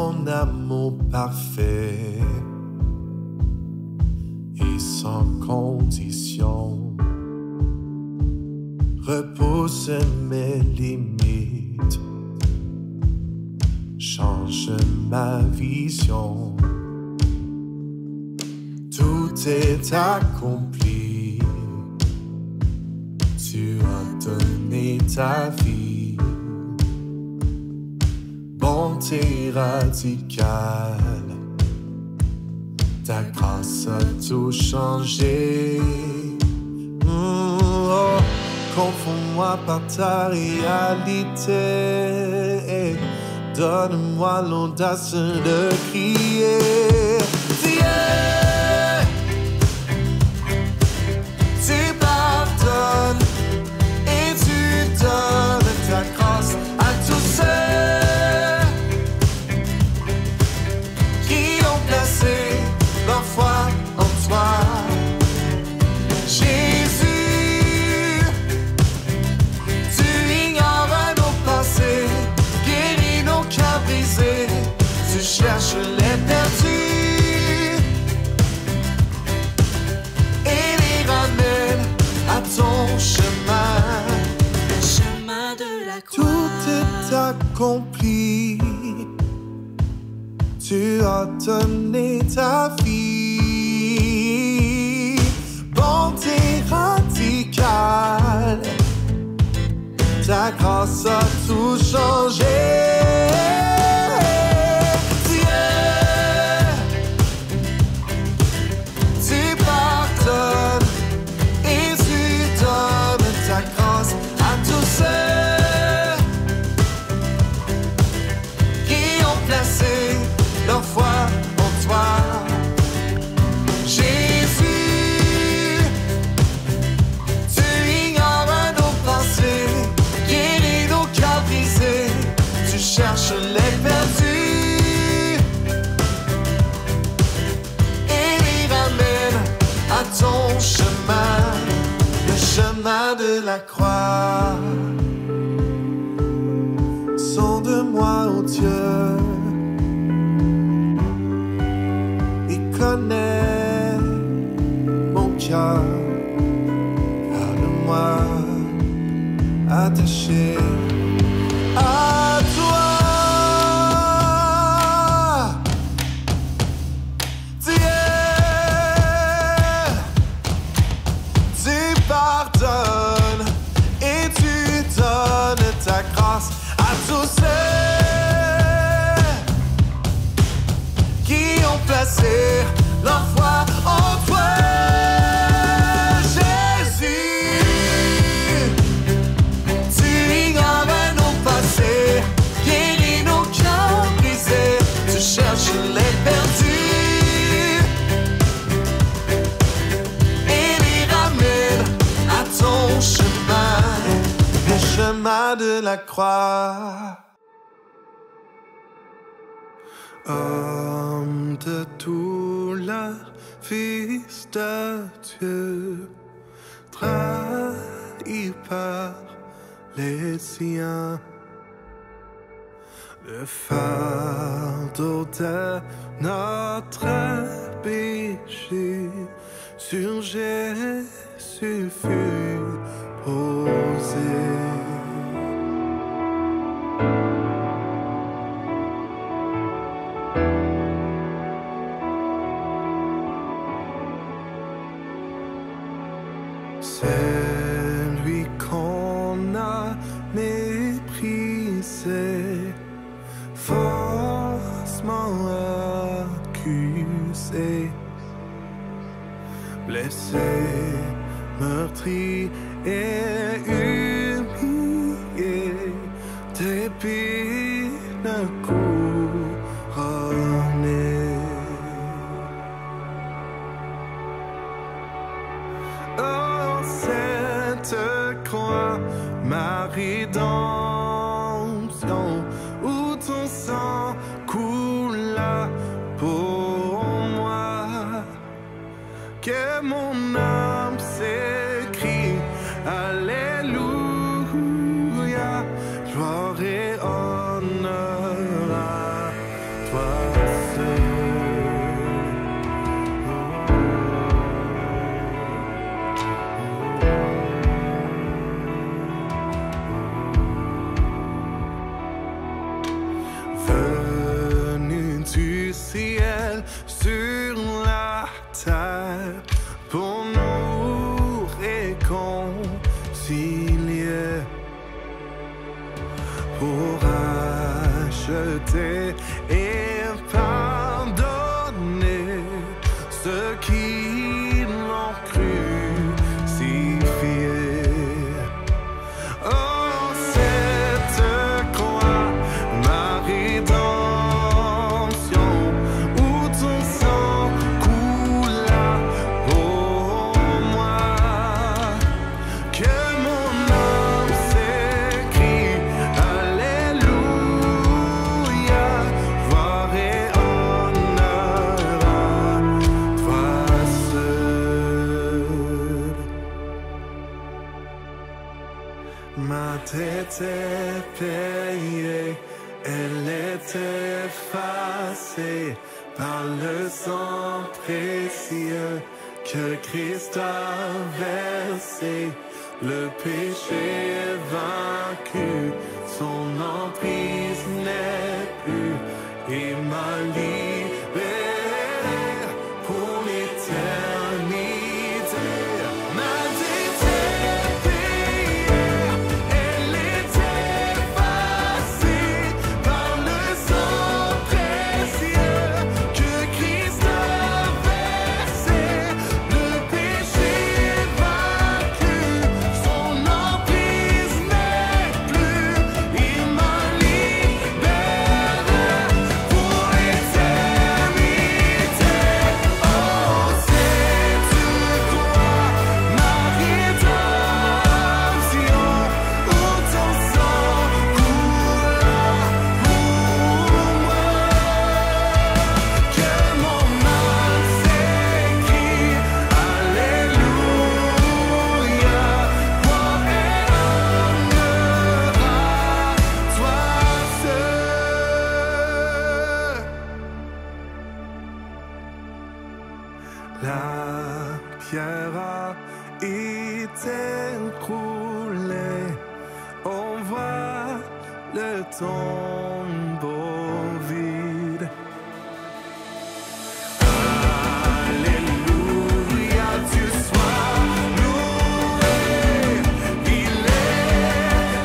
ton amour parfait et sans condition repousse mes limites, change ma vision. Tout est accompli, tu as donné ta vie. Bonté radicale, ta grâce a tout changé. Confonds-moi par ta réalité, donne-moi l'audace de crier. Tu pardonnes et tu donnes ta grâce à tous ceux qui ont placé leur foi en toi. Jésus, tu ignores nos passés, guéris nos cœurs brisés, tu cherches les perdus et les ramènes à ton chemin, le chemin de la croix. Tout est accompli, tu as donné ta vie. Bonté radicale, ta grâce a tout changé. Tu pardonnes et tu donnes ta grâce à tous ceux qui ont placé leur foi en toi. Jésus, tu ignores nos pensées, guéris nos cœurs brisés, tu cherches les perdus et les ramènes à ton chemin, le chemin de la croix. Sonde-moi, oh Dieu, et connais mon cœur, garde-moi attaché à toi. Tu pardonnes et tu donnes ta grâce à tous ceux qui ont placé leur foi en toi. Jésus, tu ignores nos passés, guéris nos cœurs brisés, tu cherches les perdus et les ramènes à ton chemin, le chemin de la croix. Homme de douleur, fils de Dieu, trahi par les siens, le fardeau de notre péché sur Jésus fut posé. C'est lui qu'on a méprisé, faussement accusé, blessé, meurtri et humilié, d'épines couronné. Oh, cette croix, ma rédemption, où ton sang coula pour moi, que mon âme s'écrie, Alléluia, gloire et honneur à toi. venu du ciel sur la terre pour nous réconcilier, pour acheter et pardonner ceux qui l'ont crucifié. Oh, cette croix, ma rédemption, où ton sang coula pour moi, que mon âme s'écrie Alléluia, gloire et honneur à toi seul. Ma dette est payée, elle est effacée par le sang précieux que Christ a versé. Le péché est vaincu, son emprise n'est plus, et m'a libéré pour l'éternité. Ma dette est payée, elle est effacée par le sang précieux que Christ a versé. Le péché est vaincu, son emprise n'est plus, il m'a libéré pour l'éternité. Oh, cette croix, ma rédemption, où ton sang coula pour moi, que mon âme s'écrie Alléluia, gloire et honneur à toi seul. La pierre a été roulée, on voit le tombeau vide. Alléluia, tu sois loué, il est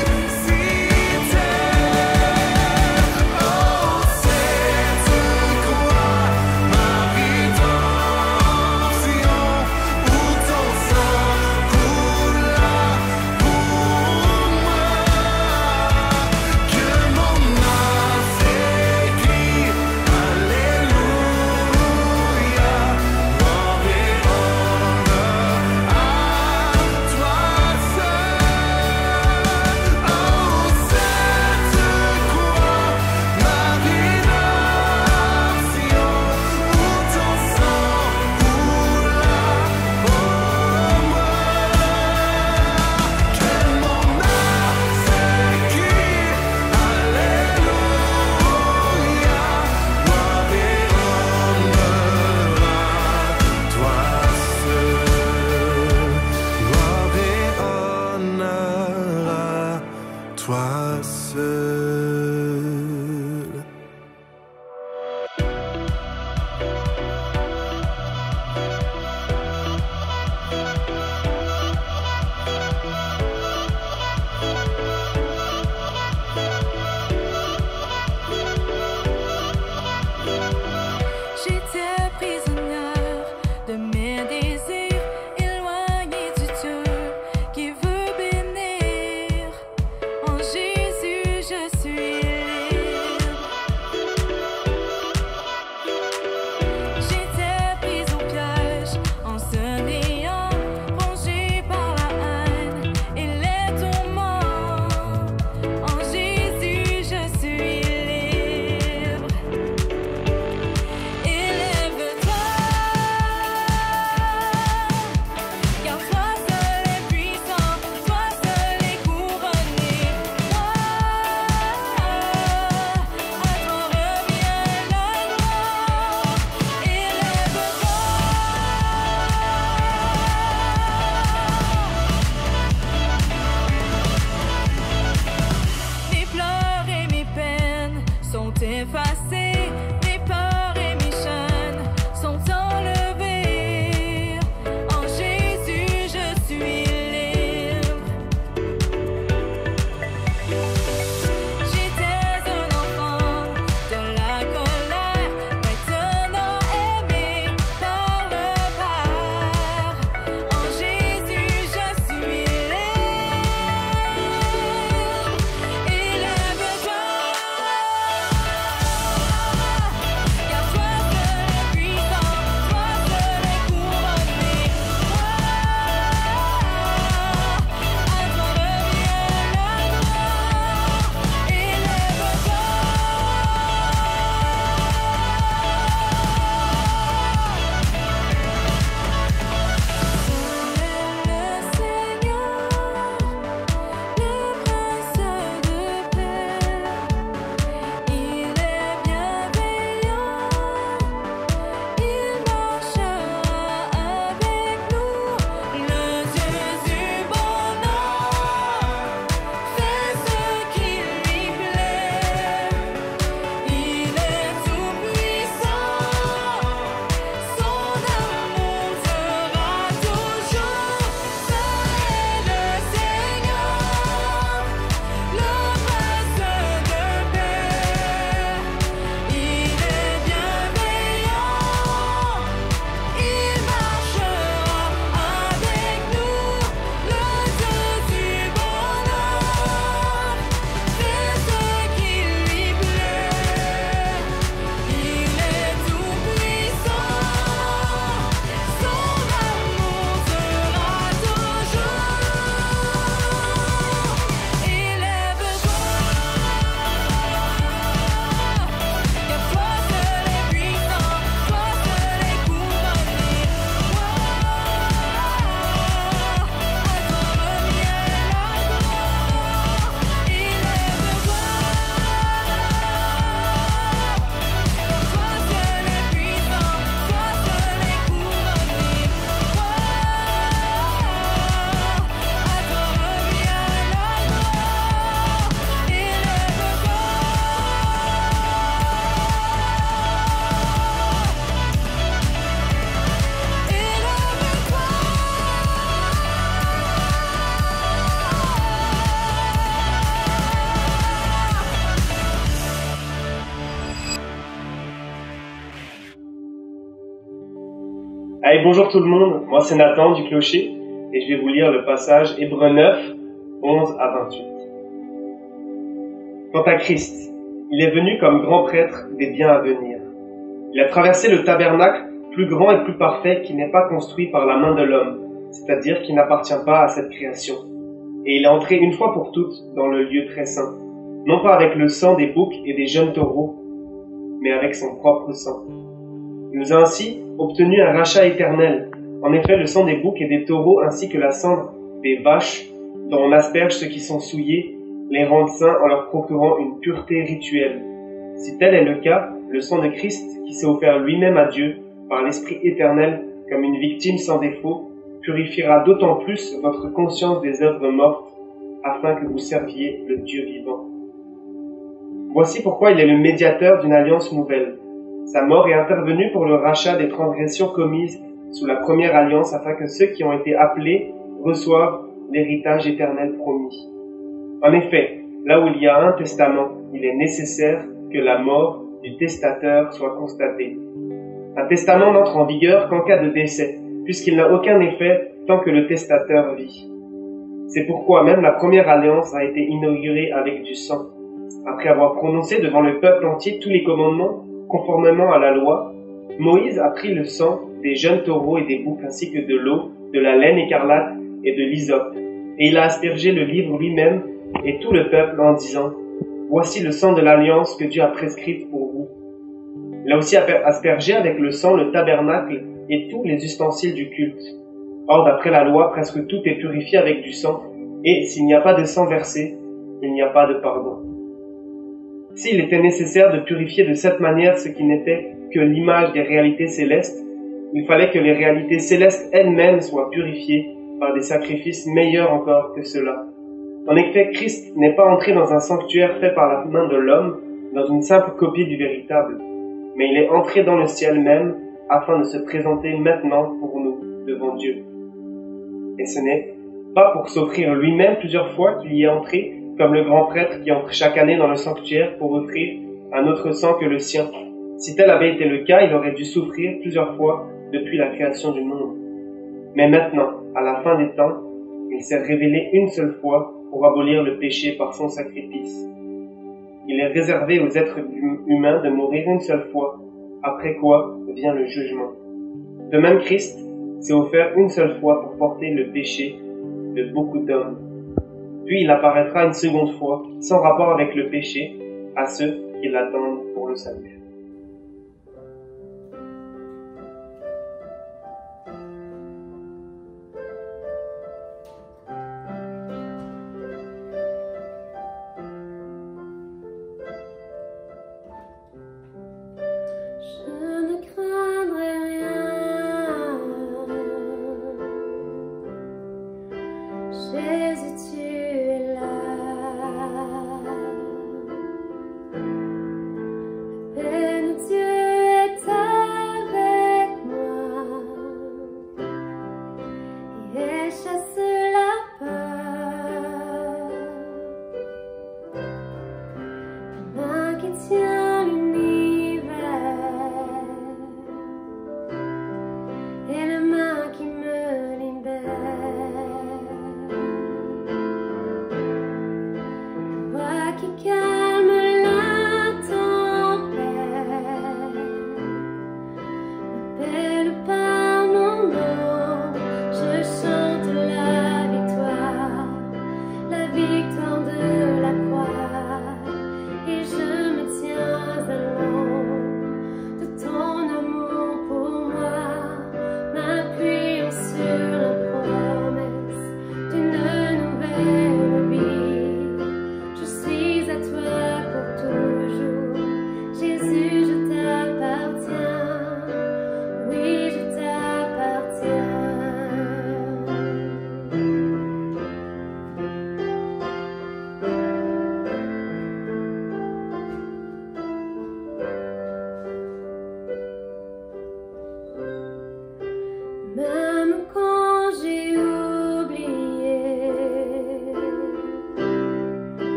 ressuscité. Oh, cette croix, ma rédemption, où ton sang coula pour moi, sont effacées, mes peurs et mes chaînes sont enlevées. En Jésus, je suis libre. J'étais un enfant de la colère, maintenant aimé par le Père. En Jésus, je suis libre. Élève-toi, car toi seul est puissant, toi seul est couronné. À toi revient la gloire. Élève-toi. Le Seigneur, le Prince de paix, il est bienveillant, il marchera avec nous. Le Dieu du bonheur fait ce qui lui plaît. Il est tout puissant, son amour sera toujours. C'est le Seigneur, le Prince de paix. Il est bienveillant, il marchera avec nous. Le Dieu du bonheur fait ce qui lui plaît. Il est tout puissant, son amour sera toujours. Élève-toi, car toi seul est puissant, toi seul est couronné. À toi revient la gloire. Élève-toi, car toi seul est puissant, toi seul est couronné. À toi revient la gloire. Élève-toi. Allez, bonjour tout le monde, moi c'est Nathan du Clocher et je vais vous lire le passage Hébreux 9, 11 à 28. Quant à Christ, il est venu comme grand prêtre des biens à venir. Il a traversé le tabernacle plus grand et plus parfait qui n'est pas construit par la main de l'homme, c'est-à-dire qui n'appartient pas à cette création. Et il est entré une fois pour toutes dans le lieu très saint, non pas avec le sang des boucs et des jeunes taureaux, mais avec son propre sang. Il nous a ainsi obtenu un rachat éternel. En effet, le sang des boucs et des taureaux ainsi que la cendre des vaches, dont on asperge ceux qui sont souillés, les rendent saints en leur procurant une pureté rituelle. Si tel est le cas, le sang de Christ, qui s'est offert lui-même à Dieu par l'Esprit éternel comme une victime sans défaut, purifiera d'autant plus votre conscience des œuvres mortes, afin que vous serviez le Dieu vivant. Voici pourquoi il est le médiateur d'une alliance nouvelle. Sa mort est intervenue pour le rachat des transgressions commises sous la première alliance, afin que ceux qui ont été appelés reçoivent l'héritage éternel promis. En effet, là où il y a un testament, il est nécessaire que la mort du testateur soit constatée. Un testament n'entre en vigueur qu'en cas de décès, puisqu'il n'a aucun effet tant que le testateur vit. C'est pourquoi même la première alliance a été inaugurée avec du sang. Après avoir prononcé devant le peuple entier tous les commandements, conformément à la loi, Moïse a pris le sang des jeunes taureaux et des boucs ainsi que de l'eau, de la laine écarlate et de l'hysope, et il a aspergé le livre lui-même et tout le peuple en disant « Voici le sang de l'alliance que Dieu a prescrite pour vous. » Il a aussi aspergé avec le sang le tabernacle et tous les ustensiles du culte. Or, d'après la loi, presque tout est purifié avec du sang, et s'il n'y a pas de sang versé, il n'y a pas de pardon. S'il était nécessaire de purifier de cette manière ce qui n'était que l'image des réalités célestes, il fallait que les réalités célestes elles-mêmes soient purifiées par des sacrifices meilleurs encore que ceux-là. En effet, Christ n'est pas entré dans un sanctuaire fait par la main de l'homme, dans une simple copie du véritable, mais il est entré dans le ciel même afin de se présenter maintenant pour nous devant Dieu. Et ce n'est pas pour s'offrir lui-même plusieurs fois qu'il y est entré, comme le grand prêtre qui entre chaque année dans le sanctuaire pour offrir un autre sang que le sien. Si tel avait été le cas, il aurait dû souffrir plusieurs fois depuis la création du monde. Mais maintenant, à la fin des temps, il s'est révélé une seule fois pour abolir le péché par son sacrifice. Il est réservé aux êtres humains de mourir une seule fois, après quoi vient le jugement. De même, Christ s'est offert une seule fois pour porter le péché de beaucoup d'hommes. Puis il apparaîtra une seconde fois, sans rapport avec le péché, à ceux qui l'attendent pour le salut. Je ne craindrai rien. Jésus, tu es là. La paix de Dieu est avec moi et chasse la peur. La main qui tient l'univers et la main qui me libère. Toi qui calme la tempête, m'appelle par mon nom. Je chante la victoire de la croix, et je me tiens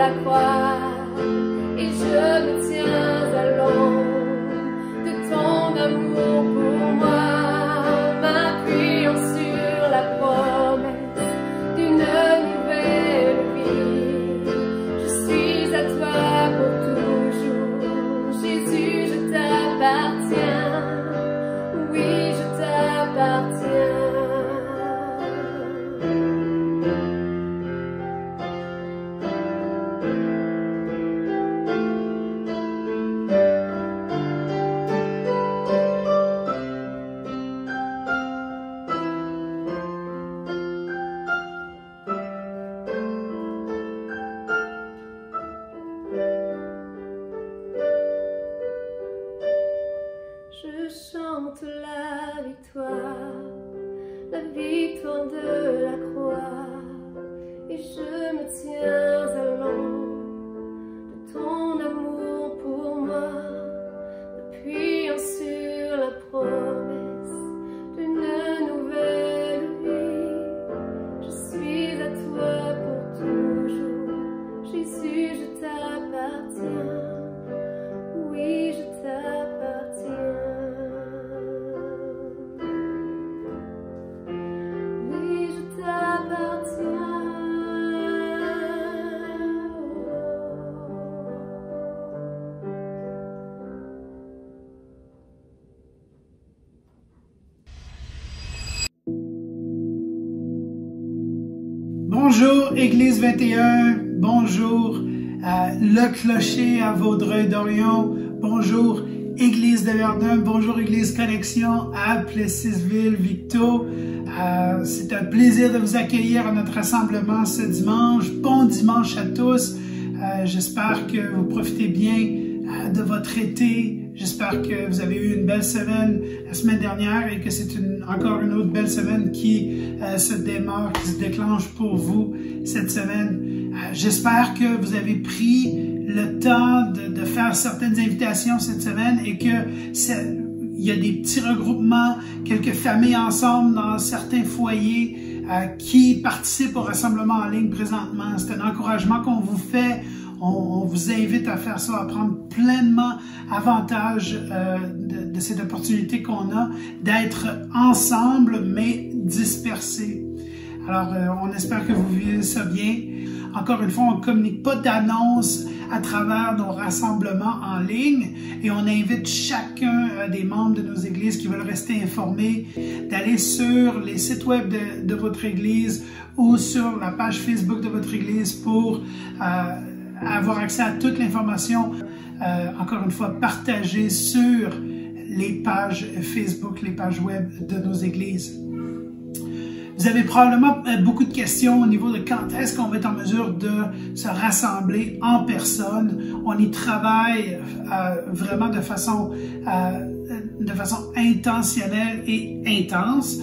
la croix et je me tiens à l'ombre de ton amour pour moi, m'appuyant sur la promesse d'une nouvelle vie. Je suis à toi pour toujours, Jésus, je t'appartiens, oui, je t'appartiens. Je chante la victoire de la croix, et je me tiens à l'ombre de ton amour pour moi, appuyant sur la promesse d'une nouvelle vie. Je suis à toi pour toujours, Jésus, je t'appartiens, oui, je t'appartiens. Bonjour Église 21, bonjour Le Clocher à Vaudreuil-Dorion, bonjour Église de Verdun, bonjour Église Connexion à Plessisville-Victo. C'est un plaisir de vous accueillir à notre rassemblement ce dimanche. Bon dimanche à tous. J'espère que vous profitez bien de votre été. J'espère que vous avez eu une belle semaine la semaine dernière et que c'est encore une autre belle semaine qui se démarre, qui se déclenche pour vous cette semaine. J'espère que vous avez pris le temps de faire certaines invitations cette semaine et que il y a des petits regroupements, quelques familles ensemble dans certains foyers qui participent au rassemblement en ligne présentement. C'est un encouragement qu'on vous fait. On vous invite à faire ça, à prendre pleinement avantage de cette opportunité qu'on a d'être ensemble mais dispersés. Alors, on espère que vous vivez ça bien. Encore une fois, on ne communique pas d'annonces à travers nos rassemblements en ligne et on invite chacun des membres de nos églises qui veulent rester informés d'aller sur les sites web de votre église ou sur la page Facebook de votre église pour avoir accès à toute l'information, encore une fois, partagée sur les pages Facebook, les pages web de nos églises. Vous avez probablement beaucoup de questions au niveau de quand est-ce qu'on va être en mesure de se rassembler en personne. On y travaille vraiment de façon intentionnelle et intense.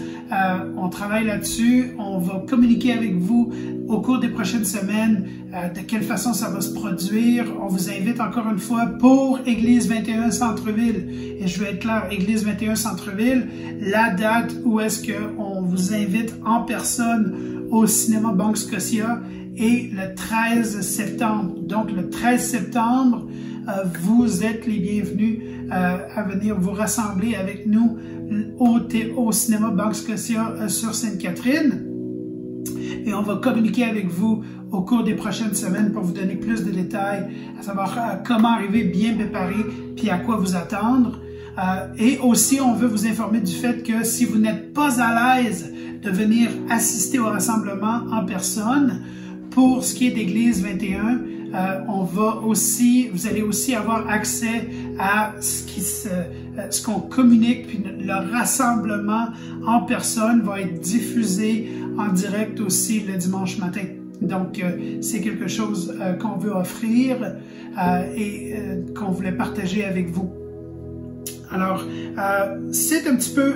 On travaille là-dessus. On va communiquer avec vous au cours des prochaines semaines de quelle façon ça va se produire. On vous invite encore une fois pour Église 21 Centre-Ville. Et je vais être clair, Église 21 Centre-Ville, la date où est-ce qu'on vous invite en personne au cinéma Banque Scotia est le 13 septembre. Donc le 13 septembre, vous êtes les bienvenus à venir vous rassembler avec nous au cinéma Banque Scotia sur Sainte-Catherine. Et on va communiquer avec vous au cours des prochaines semaines pour vous donner plus de détails, à savoir comment arriver bien préparé, puis à quoi vous attendre. Et aussi, on veut vous informer du fait que si vous n'êtes pas à l'aise de venir assister au rassemblement en personne, pour ce qui est d'Église 21, vous allez aussi avoir accès à ce qu'on communique, puis le rassemblement en personne va être diffusé en direct aussi le dimanche matin. Donc, c'est quelque chose qu'on veut offrir et qu'on voulait partager avec vous. Alors, c'est un petit peu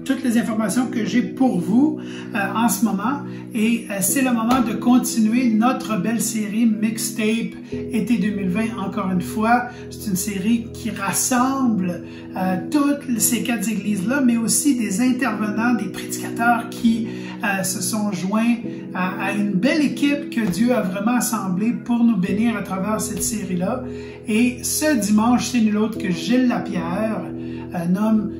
toutes les informations que j'ai pour vous en ce moment. Et c'est le moment de continuer notre belle série Mixtape été 2020. Encore une fois, c'est une série qui rassemble toutes ces 4 églises-là, mais aussi des intervenants, des prédicateurs qui se sont joints à une belle équipe que Dieu a vraiment assemblée pour nous bénir à travers cette série-là. Et ce dimanche, c'est nul autre que Gilles Lapierre, un homme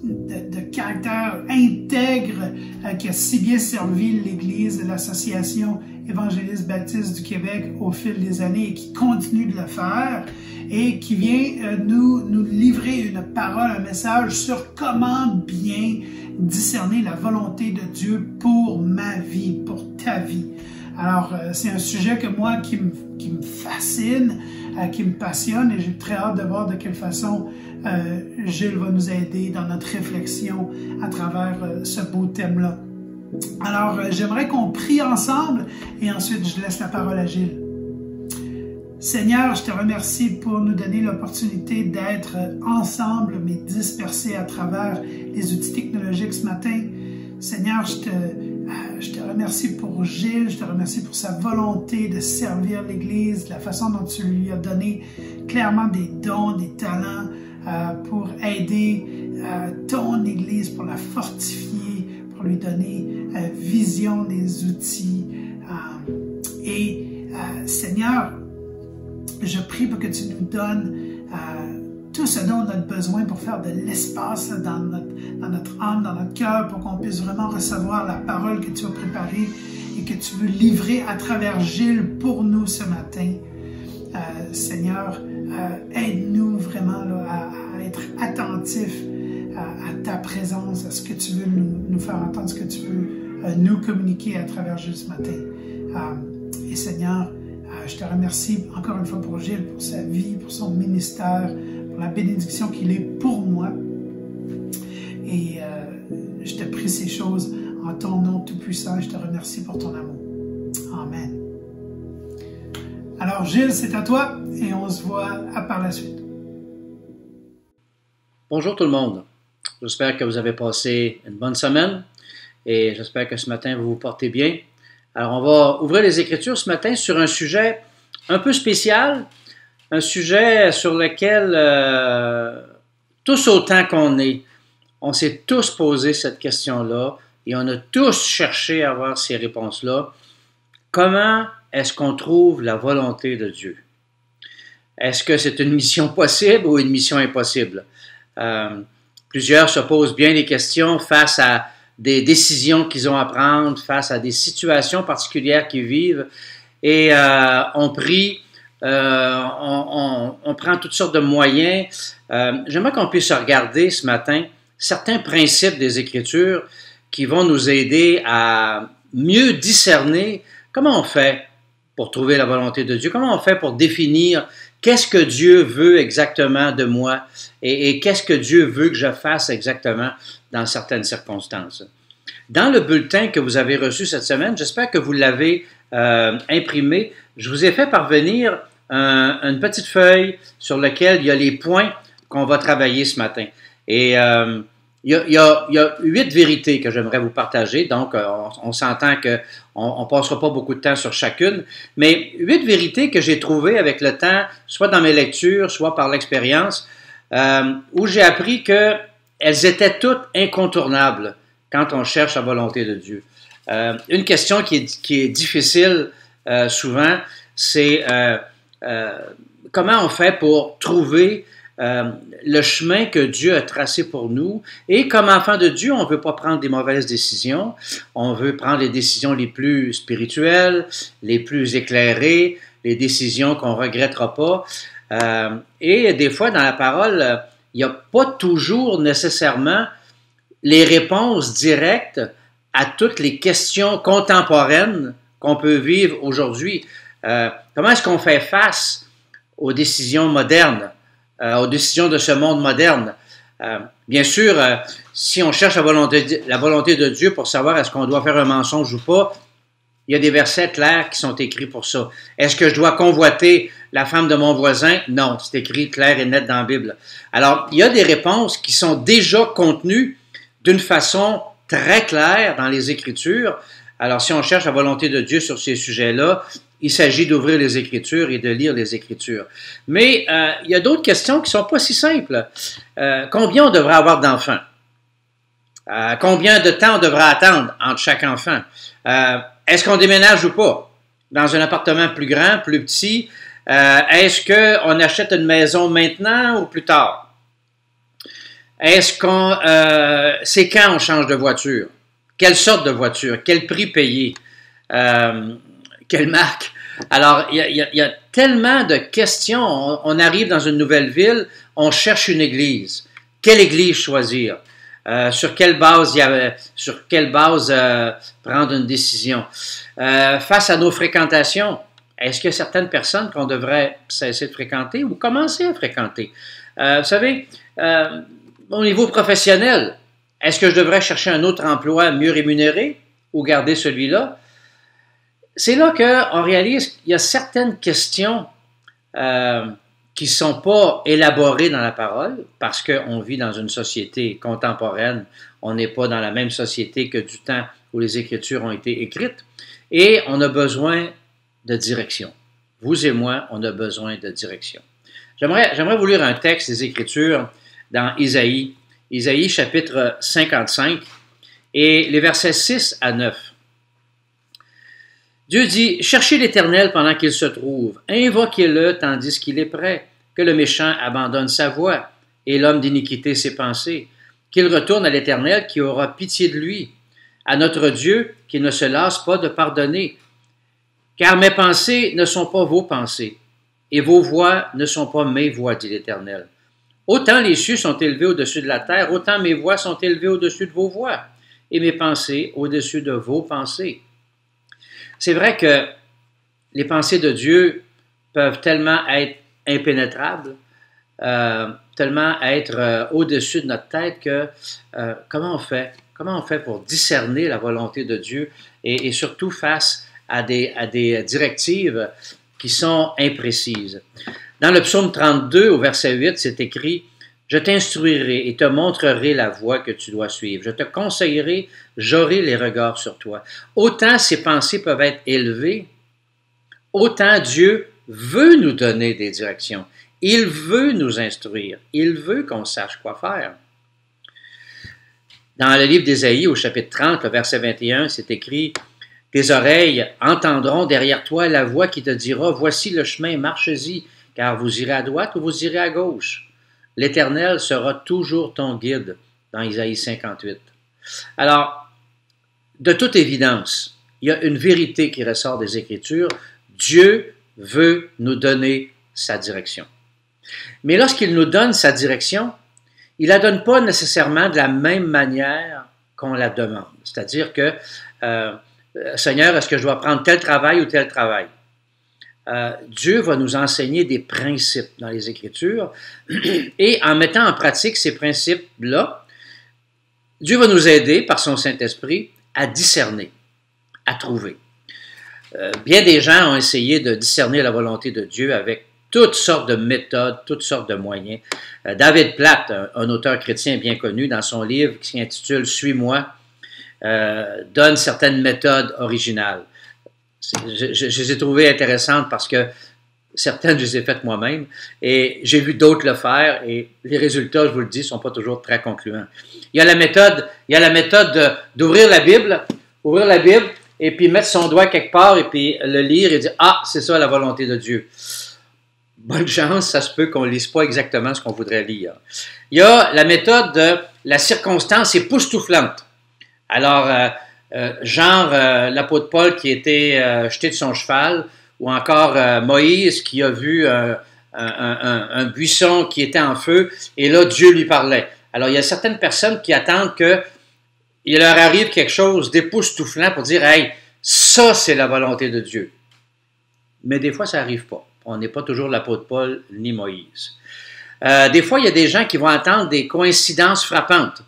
de caractère intègre qui a si bien servi l'Église de l'Association évangéliste baptiste du Québec au fil des années et qui continue de le faire et qui vient nous livrer une parole, un message sur comment bien discerner la volonté de Dieu pour ma vie, pour ta vie. Alors, c'est un sujet que moi, qui me fascine, qui me passionne et j'ai très hâte de voir de quelle façon Gilles va nous aider dans notre réflexion à travers ce beau thème-là. Alors, j'aimerais qu'on prie ensemble et ensuite je laisse la parole à Gilles. Seigneur, je te remercie pour nous donner l'opportunité d'être ensemble mais dispersés à travers les outils technologiques ce matin. Seigneur, je te remercie pour Gilles, je te remercie pour sa volonté de servir l'Église, la façon dont tu lui as donné clairement des dons, des talents pour aider ton Église, pour la fortifier, pour lui donner vision des outils. Seigneur, je prie pour que tu nous donnes tout ce dont on a besoin pour faire de l'espace dans notre âme, dans notre cœur, pour qu'on puisse vraiment recevoir la parole que tu as préparée et que tu veux livrer à travers Gilles pour nous ce matin. Seigneur, aide-nous vraiment là, à être attentifs à ta présence, à ce que tu veux nous faire entendre, ce que tu veux nous communiquer à travers Gilles ce matin. Et Seigneur, je te remercie encore une fois pour Gilles, pour sa vie, pour son ministère, pour la bénédiction qu'il est pour moi. Et je te prie ces choses en ton nom tout-puissant. Je te remercie pour ton amour. Amen. Alors Gilles, c'est à toi et on se voit par la suite. Bonjour tout le monde. J'espère que vous avez passé une bonne semaine et j'espère que ce matin vous vous portez bien. Alors, on va ouvrir les Écritures ce matin sur un sujet un peu spécial, un sujet sur lequel, tous autant qu'on est, on s'est tous posé cette question-là et on a tous cherché à avoir ces réponses-là. Comment est-ce qu'on trouve la volonté de Dieu? Est-ce que c'est une mission possible ou une mission impossible? Plusieurs se posent bien les questions face à des décisions qu'ils ont à prendre face à des situations particulières qu'ils vivent. Et on prie, on prend toutes sortes de moyens. J'aimerais qu'on puisse regarder ce matin certains principes des Écritures qui vont nous aider à mieux discerner comment on fait pour trouver la volonté de Dieu, comment on fait pour définir qu'est-ce que Dieu veut exactement de moi et qu'est-ce que Dieu veut que je fasse exactement dans certaines circonstances. Dans le bulletin que vous avez reçu cette semaine, j'espère que vous l'avez imprimé, je vous ai fait parvenir une petite feuille sur laquelle il y a les points qu'on va travailler ce matin. Et il y a 8 vérités que j'aimerais vous partager, donc on s'entend qu'on ne passera pas beaucoup de temps sur chacune, mais 8 vérités que j'ai trouvées avec le temps, soit dans mes lectures, soit par l'expérience, où j'ai appris qu'elles étaient toutes incontournables quand on cherche la volonté de Dieu. Une question qui est difficile souvent, c'est comment on fait pour trouver le chemin que Dieu a tracé pour nous. Et comme enfant de Dieu, on ne veut pas prendre des mauvaises décisions, on veut prendre les décisions les plus spirituelles, les plus éclairées, les décisions qu'on ne regrettera pas. Et des fois, dans la parole, il n'y a pas toujours nécessairement les réponses directes à toutes les questions contemporaines qu'on peut vivre aujourd'hui. Comment est-ce qu'on fait face aux décisions modernes, aux décisions de ce monde moderne? Bien sûr, si on cherche la volonté de Dieu pour savoir est-ce qu'on doit faire un mensonge ou pas, il y a des versets clairs qui sont écrits pour ça. Est-ce que je dois convoiter la femme de mon voisin? Non, c'est écrit clair et net dans la Bible. Alors, il y a des réponses qui sont déjà contenues d'une façon très claire dans les Écritures. Alors, si on cherche la volonté de Dieu sur ces sujets-là, il s'agit d'ouvrir les Écritures et de lire les Écritures. Mais il y a d'autres questions qui ne sont pas si simples. Combien on devrait avoir d'enfants? Combien de temps on devrait attendre entre chaque enfant? Est-ce qu'on déménage ou pas? Dans un appartement plus grand, plus petit? Est-ce qu'on achète une maison maintenant ou plus tard? Est-ce qu'on... c'est quand on change de voiture? Quelle sorte de voiture? Quel prix payer? Quelle marque? Alors, il y a tellement de questions. On arrive dans une nouvelle ville, on cherche une église. Quelle église choisir? Sur quelle base, prendre une décision? Face à nos fréquentations, est-ce qu'il y a certaines personnes qu'on devrait cesser de fréquenter ou commencer à fréquenter? Vous savez, au niveau professionnel, est-ce que je devrais chercher un autre emploi mieux rémunéré ou garder celui-là? C'est là qu'on réalise qu'il y a certaines questions qui ne sont pas élaborées dans la parole parce qu'on vit dans une société contemporaine. On n'est pas dans la même société que du temps où les Écritures ont été écrites et on a besoin de direction. Vous et moi, on a besoin de direction. J'aimerais vous lire un texte des Écritures dans Isaïe, Isaïe chapitre 55 et les versets 6 à 9. Dieu dit, « Cherchez l'Éternel pendant qu'il se trouve, invoquez-le tandis qu'il est prêt, que le méchant abandonne sa voie et l'homme d'iniquité ses pensées, qu'il retourne à l'Éternel qui aura pitié de lui, à notre Dieu qui ne se lasse pas de pardonner. Car mes pensées ne sont pas vos pensées, et vos voies ne sont pas mes voies, dit l'Éternel. Autant les cieux sont élevés au-dessus de la terre, autant mes voies sont élevées au-dessus de vos voies, et mes pensées au-dessus de vos pensées. » C'est vrai que les pensées de Dieu peuvent tellement être impénétrables, tellement être au-dessus de notre tête que comment on fait? Comment on fait pour discerner la volonté de Dieu et surtout face à des directives qui sont imprécises? Dans le psaume 32, au verset 8, c'est écrit « Je t'instruirai et te montrerai la voie que tu dois suivre. Je te conseillerai, j'aurai les regards sur toi. » Autant ces pensées peuvent être élevées, autant Dieu veut nous donner des directions. Il veut nous instruire. Il veut qu'on sache quoi faire. Dans le livre d'Ésaïe, au chapitre 30, le verset 21, c'est écrit « Tes oreilles entendront derrière toi la voix qui te dira « Voici le chemin, marchez-y, car vous irez à droite ou vous irez à gauche. » L'Éternel sera toujours ton guide, dans Isaïe 58. Alors, de toute évidence, il y a une vérité qui ressort des Écritures. Dieu veut nous donner sa direction. Mais lorsqu'il nous donne sa direction, il ne la donne pas nécessairement de la même manière qu'on la demande. C'est-à-dire que, Seigneur, est-ce que je dois prendre tel travail ou tel travail? Dieu va nous enseigner des principes dans les Écritures et en mettant en pratique ces principes-là, Dieu va nous aider par son Saint-Esprit à discerner, à trouver. Bien des gens ont essayé de discerner la volonté de Dieu avec toutes sortes de méthodes, toutes sortes de moyens. David Platt, un auteur chrétien bien connu, dans son livre qui s'intitule « Suis-moi », donne certaines méthodes originales. Je les ai trouvées intéressantes parce que certaines, je les ai faites moi-même et j'ai vu d'autres le faire et les résultats, je vous le dis, ne sont pas toujours très concluants. Il y a la méthode d'ouvrir la Bible et puis mettre son doigt quelque part et puis le lire et dire « Ah, c'est ça la volonté de Dieu ». Bonne chance, ça se peut qu'on ne lise pas exactement ce qu'on voudrait lire. Il y a la méthode de la circonstance époustouflante. Alors, l'apôtre Paul qui était jeté de son cheval, ou encore Moïse qui a vu un buisson qui était en feu, et là, Dieu lui parlait. Alors, il y a certaines personnes qui attendent qu'il leur arrive quelque chose d'époustouflant pour dire « Hey, ça, c'est la volonté de Dieu. » Mais des fois, ça n'arrive pas. On n'est pas toujours l'apôtre Paul ni Moïse. Des fois, il y a des gens qui vont attendre des coïncidences frappantes.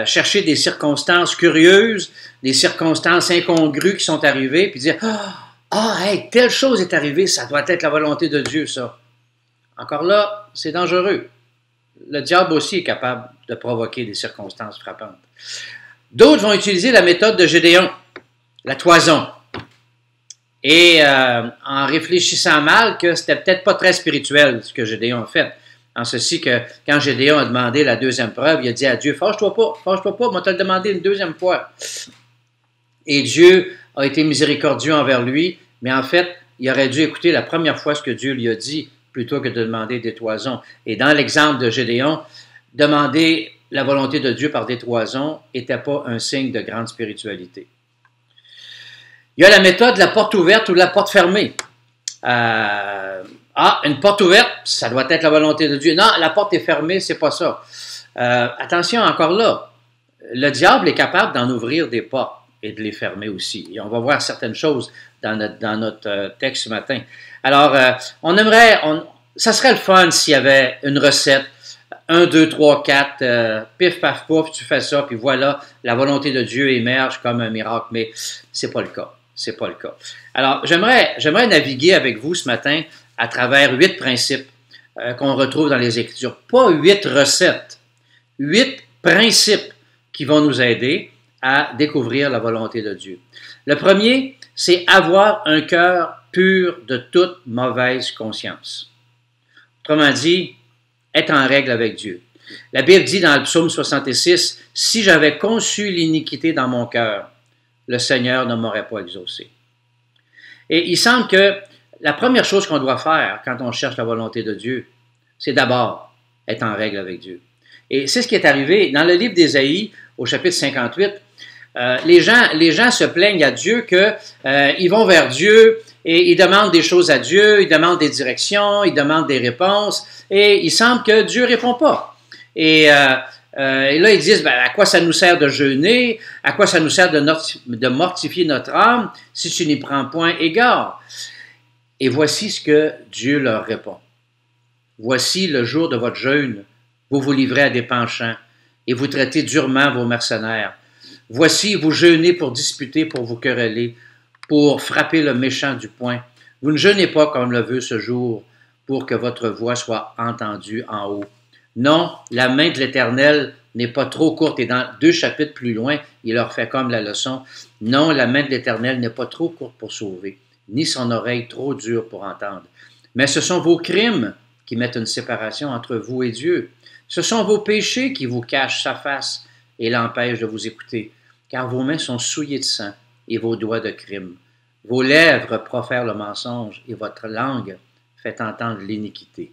Chercher des circonstances curieuses, des circonstances incongrues qui sont arrivées, puis dire « hey, telle chose est arrivée, ça doit être la volonté de Dieu, ça. » Encore là, c'est dangereux. le diable aussi est capable de provoquer des circonstances frappantes. D'autres vont utiliser la méthode de Gédéon, la toison. Et en réfléchissant mal, que c'était peut-être pas très spirituel ce que Gédéon a fait. En ceci que quand Gédéon a demandé la deuxième preuve, il a dit à Dieu, fâche-toi pas, moi te le demandé une deuxième fois. Et Dieu a été miséricordieux envers lui, mais en fait, il aurait dû écouter la première fois ce que Dieu lui a dit, plutôt que de demander des toisons. Et dans l'exemple de Gédéon, demander la volonté de Dieu par des toisons n'était pas un signe de grande spiritualité. Il y a la méthode de la porte ouverte ou de la porte fermée. Une porte ouverte, ça doit être la volonté de Dieu. Non, la porte est fermée, c'est pas ça. Attention, encore là, le diable est capable d'en ouvrir des portes et de les fermer aussi. Et on va voir certaines choses dans notre texte ce matin. Alors, ça serait le fun s'il y avait une recette, 1, 2, 3, 4, pif, paf, pouf, tu fais ça, puis voilà, la volonté de Dieu émerge comme un miracle, mais c'est pas le cas. C'est pas le cas. Alors, j'aimerais naviguer avec vous ce matin à travers 8 principes qu'on retrouve dans les Écritures. Pas 8 recettes, 8 principes qui vont nous aider à découvrir la volonté de Dieu. Le premier, c'est avoir un cœur pur de toute mauvaise conscience. Autrement dit, être en règle avec Dieu. La Bible dit dans le psaume 66, « Si j'avais conçu l'iniquité dans mon cœur, le Seigneur ne m'aurait pas exaucé. » Et il semble que la première chose qu'on doit faire quand on cherche la volonté de Dieu, c'est d'abord être en règle avec Dieu. Et c'est ce qui est arrivé dans le livre d'Ésaïe, au chapitre 58. Les gens se plaignent à Dieu qu'ils vont vers Dieu et ils demandent des choses à Dieu, ils demandent des directions, ils demandent des réponses et il semble que Dieu ne répond pas. Et là, ils disent, à quoi ça nous sert de jeûner? À quoi ça nous sert de mortifier notre âme si tu n'y prends point égard? Et voici ce que Dieu leur répond. Voici le jour de votre jeûne, vous vous livrez à des penchants et vous traitez durement vos mercenaires. Voici, vous jeûnez pour disputer, pour vous quereller, pour frapper le méchant du poing. Vous ne jeûnez pas comme le veut ce jour, pour que votre voix soit entendue en haut. Non, la main de l'Éternel n'est pas trop courte. Et dans 2 chapitres plus loin, il leur fait comme la leçon. Non, la main de l'Éternel n'est pas trop courte pour sauver, ni son oreille trop dure pour entendre. Mais ce sont vos crimes qui mettent une séparation entre vous et Dieu. Ce sont vos péchés qui vous cachent sa face et l'empêchent de vous écouter, car vos mains sont souillées de sang et vos doigts de crime. Vos lèvres profèrent le mensonge et votre langue fait entendre l'iniquité.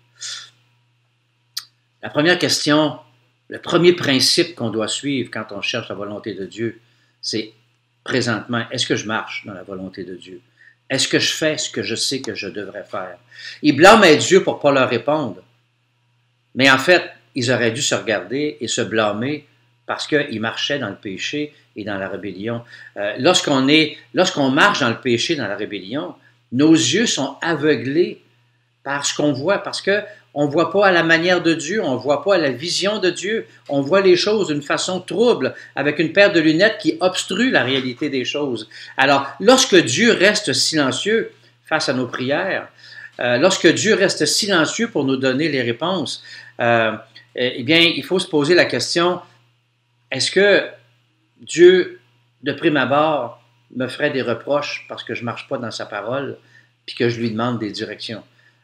La première question, le premier principe qu'on doit suivre quand on cherche la volonté de Dieu, c'est présentement, est-ce que je marche dans la volonté de Dieu? Est-ce que je fais ce que je sais que je devrais faire? Ils blâmaient Dieu pour ne pas leur répondre. Mais en fait, ils auraient dû se regarder et se blâmer parce qu'ils marchaient dans le péché et dans la rébellion. Lorsqu'on marche dans le péché, dans la rébellion, nos yeux sont aveuglés par ce qu'on voit, parce qu'on ne voit pas à la manière de Dieu, on ne voit pas à la vision de Dieu, on voit les choses d'une façon trouble, avec une paire de lunettes qui obstrue la réalité des choses. Alors, lorsque Dieu reste silencieux face à nos prières, lorsque Dieu reste silencieux pour nous donner les réponses, eh bien, il faut se poser la question, est-ce que Dieu, de prime abord, me ferait des reproches parce que je ne marche pas dans sa parole, puis que je lui demande des directions?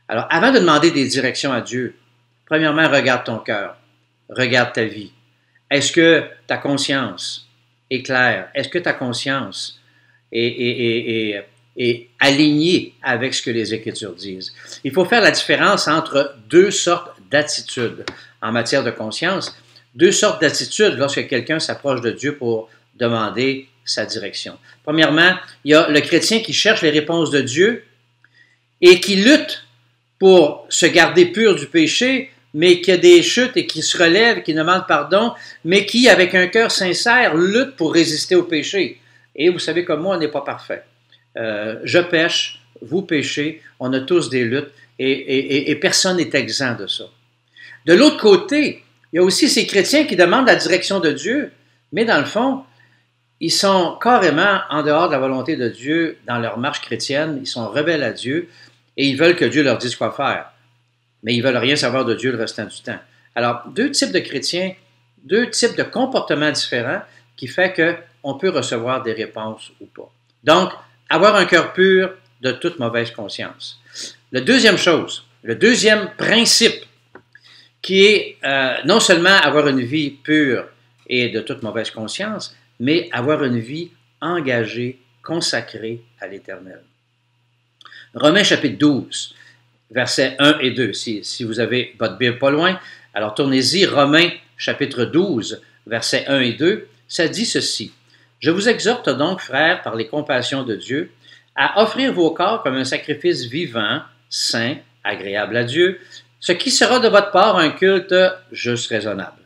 Alors, avant de demander des directions à Dieu, premièrement, regarde ton cœur, regarde ta vie. Est-ce que ta conscience est claire? Est-ce que ta conscience est alignée avec ce que les Écritures disent? Il faut faire la différence entre 2 sortes d'attitudes en matière de conscience, 2 sortes d'attitudes lorsque quelqu'un s'approche de Dieu pour demander sa direction. Premièrement, il y a le chrétien qui cherche les réponses de Dieu et qui lutte pour se garder pur du péché, mais qui a des chutes et qui se relève, qui demande pardon, mais qui, avec un cœur sincère, lutte pour résister au péché. Et vous savez, comme moi, on n'est pas parfait. Je pêche, vous péchez, on a tous des luttes, et personne n'est exempt de ça. De l'autre côté, il y a aussi ces chrétiens qui demandent la direction de Dieu, mais dans le fond, ils sont carrément en dehors de la volonté de Dieu dans leur marche chrétienne, ils sont rebelles à Dieu, et ils veulent que Dieu leur dise quoi faire. Mais ils ne veulent rien savoir de Dieu le restant du temps. Alors, deux types de chrétiens, deux types de comportements différents qui fait qu'on peut recevoir des réponses ou pas. Donc, avoir un cœur pur de toute mauvaise conscience. La deuxième chose, le deuxième principe, qui est non seulement avoir une vie pure et de toute mauvaise conscience, mais avoir une vie engagée, consacrée à l'Éternel. Romains chapitre 12, versets 1 et 2. Si vous avez votre Bible pas loin, alors tournez-y, Romains chapitre 12, versets 1 et 2, ça dit ceci. « Je vous exhorte donc, frères, par les compassions de Dieu, à offrir vos corps comme un sacrifice vivant, saint, agréable à Dieu, ce qui sera de votre part un culte juste raisonnable.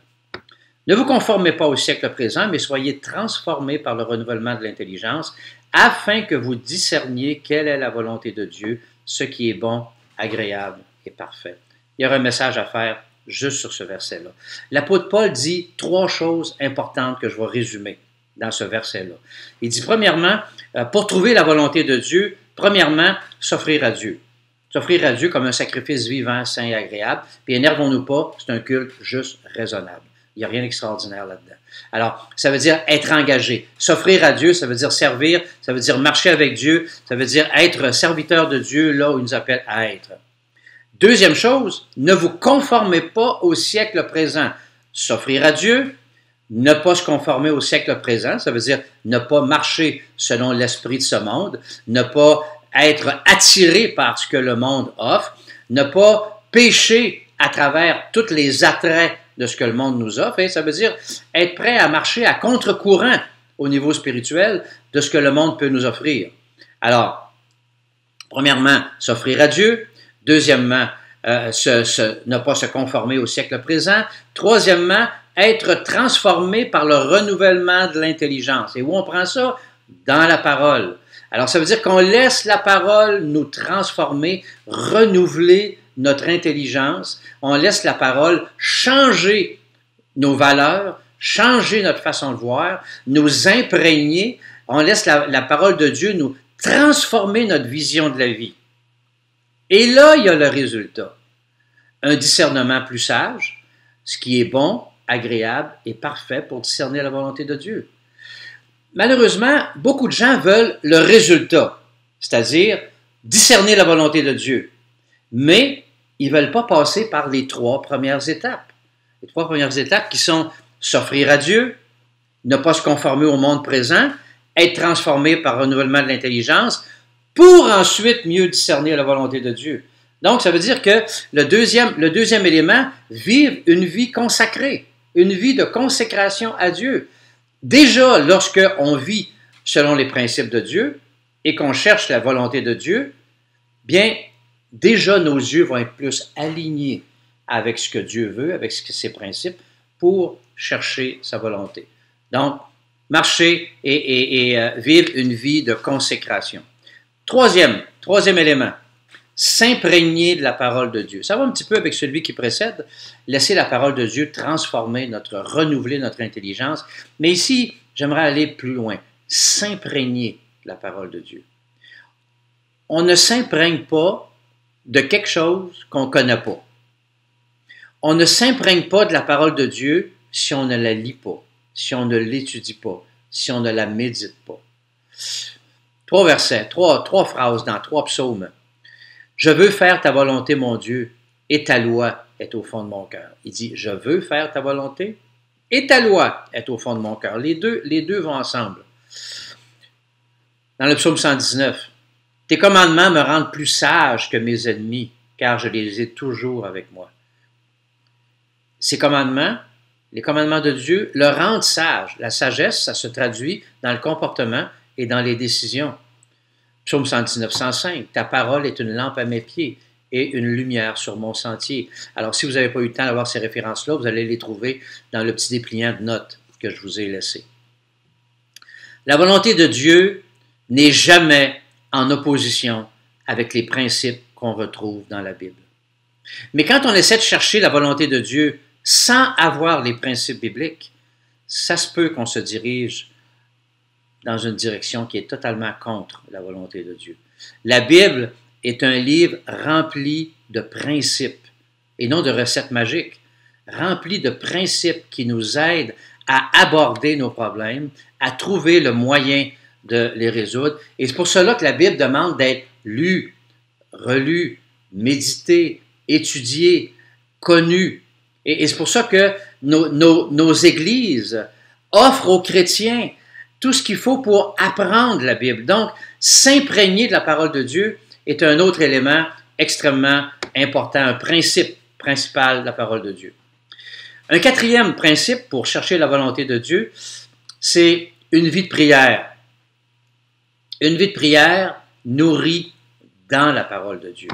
Ne vous conformez pas au siècle présent, mais soyez transformés par le renouvellement de l'intelligence, afin que vous discerniez quelle est la volonté de Dieu, ce qui est bon, agréable et parfait. » Il y aura un message à faire juste sur ce verset-là. L'apôtre Paul dit trois choses importantes que je vais résumer dans ce verset-là. Il dit, premièrement, pour trouver la volonté de Dieu, premièrement, s'offrir à Dieu. S'offrir à Dieu comme un sacrifice vivant, saint et agréable. Puis énervons-nous pas, c'est un culte juste raisonnable. Il n'y a rien d'extraordinaire là-dedans. Alors, ça veut dire être engagé. S'offrir à Dieu, ça veut dire servir, ça veut dire marcher avec Dieu, ça veut dire être serviteur de Dieu là où il nous appelle à être. Deuxième chose, ne vous conformez pas au siècle présent. S'offrir à Dieu, ne pas se conformer au siècle présent, ça veut dire ne pas marcher selon l'esprit de ce monde, ne pas être attiré par ce que le monde offre, ne pas pécher à travers tous les attraits de ce que le monde nous offre, et ça veut dire être prêt à marcher à contre-courant au niveau spirituel de ce que le monde peut nous offrir. Alors, premièrement, s'offrir à Dieu. Deuxièmement, ne pas se conformer au siècle présent. Troisièmement, être transformé par le renouvellement de l'intelligence. Et où on prend ça? Dans la parole. Alors, ça veut dire qu'on laisse la parole nous transformer, renouveler notre intelligence. On laisse la parole changer nos valeurs, changer notre façon de voir, nous imprégner. On laisse la parole de Dieu nous transformer notre vision de la vie. Et là, il y a le résultat. Un discernement plus sage, ce qui est bon, agréable et parfait pour discerner la volonté de Dieu. Malheureusement, beaucoup de gens veulent le résultat, c'est-à-dire discerner la volonté de Dieu. Mais ils ne veulent pas passer par les trois premières étapes. Les trois premières étapes qui sont s'offrir à Dieu, ne pas se conformer au monde présent, être transformé par le renouvellement de l'intelligence, pour ensuite mieux discerner la volonté de Dieu. Donc, ça veut dire que le deuxième élément, vivre une vie consacrée, une vie de consécration à Dieu. Déjà, lorsqu'on vit selon les principes de Dieu et qu'on cherche la volonté de Dieu, bien, déjà nos yeux vont être plus alignés avec ce que Dieu veut, avec ses principes, pour chercher sa volonté. Donc, marcher et vivre une vie de consécration. Troisième élément, s'imprégner de la parole de Dieu. Ça va un petit peu avec celui qui précède, laisser la parole de Dieu transformer renouveler notre intelligence. Mais ici, j'aimerais aller plus loin, s'imprégner de la parole de Dieu. On ne s'imprègne pas de quelque chose qu'on ne connaît pas. On ne s'imprègne pas de la parole de Dieu si on ne la lit pas, si on ne l'étudie pas, si on ne la médite pas. Trois versets, trois phrases dans trois psaumes. « Je veux faire ta volonté, mon Dieu, et ta loi est au fond de mon cœur. » Il dit « Je veux faire ta volonté, et ta loi est au fond de mon cœur. » Les deux vont ensemble. Dans le psaume 119, « Tes commandements me rendent plus sage que mes ennemis, car je les ai toujours avec moi. » Ces commandements, les commandements de Dieu, le rendent sage. La sagesse, ça se traduit dans le comportement et dans les décisions. Psaume 119, 105, « Ta parole est une lampe à mes pieds et une lumière sur mon sentier. » Alors, si vous n'avez pas eu le temps d'avoir ces références-là, vous allez les trouver dans le petit dépliant de notes que je vous ai laissé. La volonté de Dieu n'est jamais en opposition avec les principes qu'on retrouve dans la Bible. Mais quand on essaie de chercher la volonté de Dieu sans avoir les principes bibliques, ça se peut qu'on se dirige dans une direction qui est totalement contre la volonté de Dieu. La Bible est un livre rempli de principes et non de recettes magiques. remplie de principes qui nous aident à aborder nos problèmes, à trouver le moyen de les résoudre. Et c'est pour cela que la Bible demande d'être lue, relue, méditée, étudiée, connue. Et c'est pour ça que nos églises offrent aux chrétiens tout ce qu'il faut pour apprendre la Bible. Donc, s'imprégner de la parole de Dieu est un autre élément extrêmement important, un principe principal de la parole de Dieu. Un quatrième principe pour chercher la volonté de Dieu, c'est une vie de prière. Une vie de prière nourrie dans la parole de Dieu.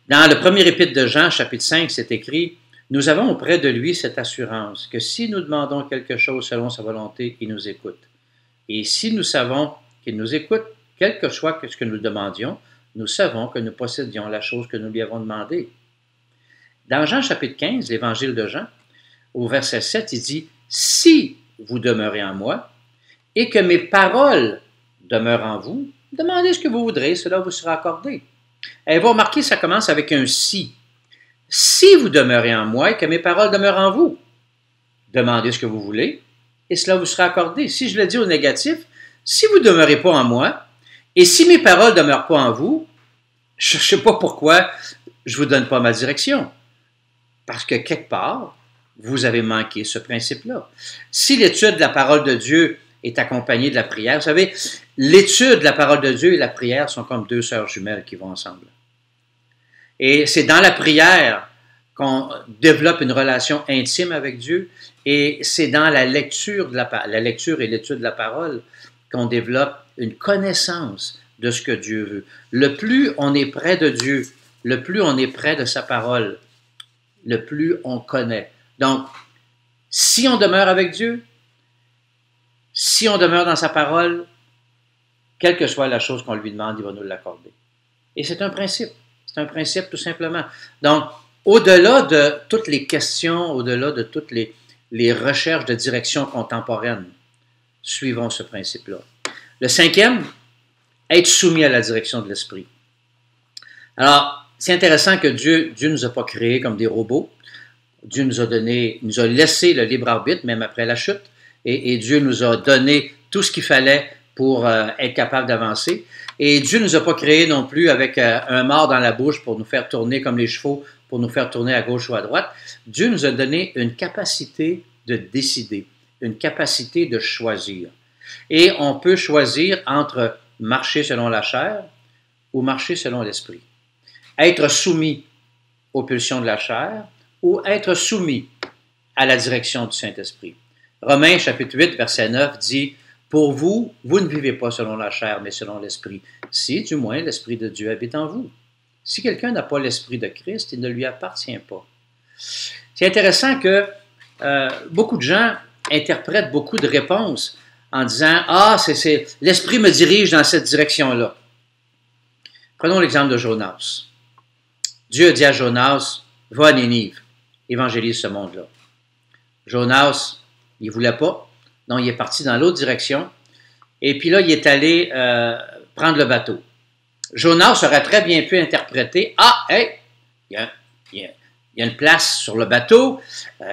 Dans le premier épître de Jean, chapitre 5, c'est écrit « Nous avons auprès de lui cette assurance que si nous demandons quelque chose selon sa volonté, il nous écoute. Et si nous savons qu'il nous écoute, quel que soit ce que nous demandions, nous savons que nous possédions la chose que nous lui avons demandée. » Dans Jean chapitre 15, l'évangile de Jean, au verset 7, il dit « Si vous demeurez en moi et que mes paroles demeurent en vous, demandez ce que vous voudrez, cela vous sera accordé. » Et vous remarquez, ça commence avec un « si ». Si vous demeurez en moi et que mes paroles demeurent en vous, demandez ce que vous voulez et cela vous sera accordé. Si je le dis au négatif, si vous ne demeurez pas en moi et si mes paroles ne demeurent pas en vous, je ne sais pas pourquoi je ne vous donne pas ma direction. Parce que quelque part, vous avez manqué ce principe-là. Si l'étude de la parole de Dieu est accompagnée de la prière, vous savez, l'étude de la parole de Dieu et la prière sont comme deux sœurs jumelles qui vont ensemble. Et c'est dans la prière qu'on développe une relation intime avec Dieu et c'est dans la lecture et l'étude de la parole qu'on développe une connaissance de ce que Dieu veut. Le plus on est près de Dieu, le plus on est près de sa parole, le plus on connaît. Donc, si on demeure avec Dieu, si on demeure dans sa parole, quelle que soit la chose qu'on lui demande, il va nous l'accorder. Et c'est un principe. C'est un principe tout simplement. Donc, au-delà de toutes les questions, au-delà de toutes les recherches de direction contemporaine, suivons ce principe-là. Le cinquième, être soumis à la direction de l'Esprit. Alors, c'est intéressant que Dieu ne nous a pas créés comme des robots. Dieu nous a laissé le libre arbitre, même après la chute, et Dieu nous a donné tout ce qu'il fallait pour être capable d'avancer. Et Dieu ne nous a pas créés non plus avec un mort dans la bouche pour nous faire tourner comme les chevaux, pour nous faire tourner à gauche ou à droite. Dieu nous a donné une capacité de décider, une capacité de choisir. Et on peut choisir entre marcher selon la chair ou marcher selon l'esprit. Être soumis aux pulsions de la chair ou être soumis à la direction du Saint-Esprit. Romains chapitre 8, verset 9 dit « Pour vous, vous ne vivez pas selon la chair, mais selon l'Esprit, si du moins l'Esprit de Dieu habite en vous. Si quelqu'un n'a pas l'Esprit de Christ, il ne lui appartient pas. » C'est intéressant que beaucoup de gens interprètent beaucoup de réponses en disant « Ah, l'Esprit me dirige dans cette direction-là. » Prenons l'exemple de Jonas. Dieu a dit à Jonas « Va à Nénive, évangélise ce monde-là. » Jonas, il ne voulait pas, donc il est parti dans l'autre direction, et puis là, il est allé prendre le bateau. Jonas aurait très bien pu interpréter « Ah, hey, il y a une place sur le bateau,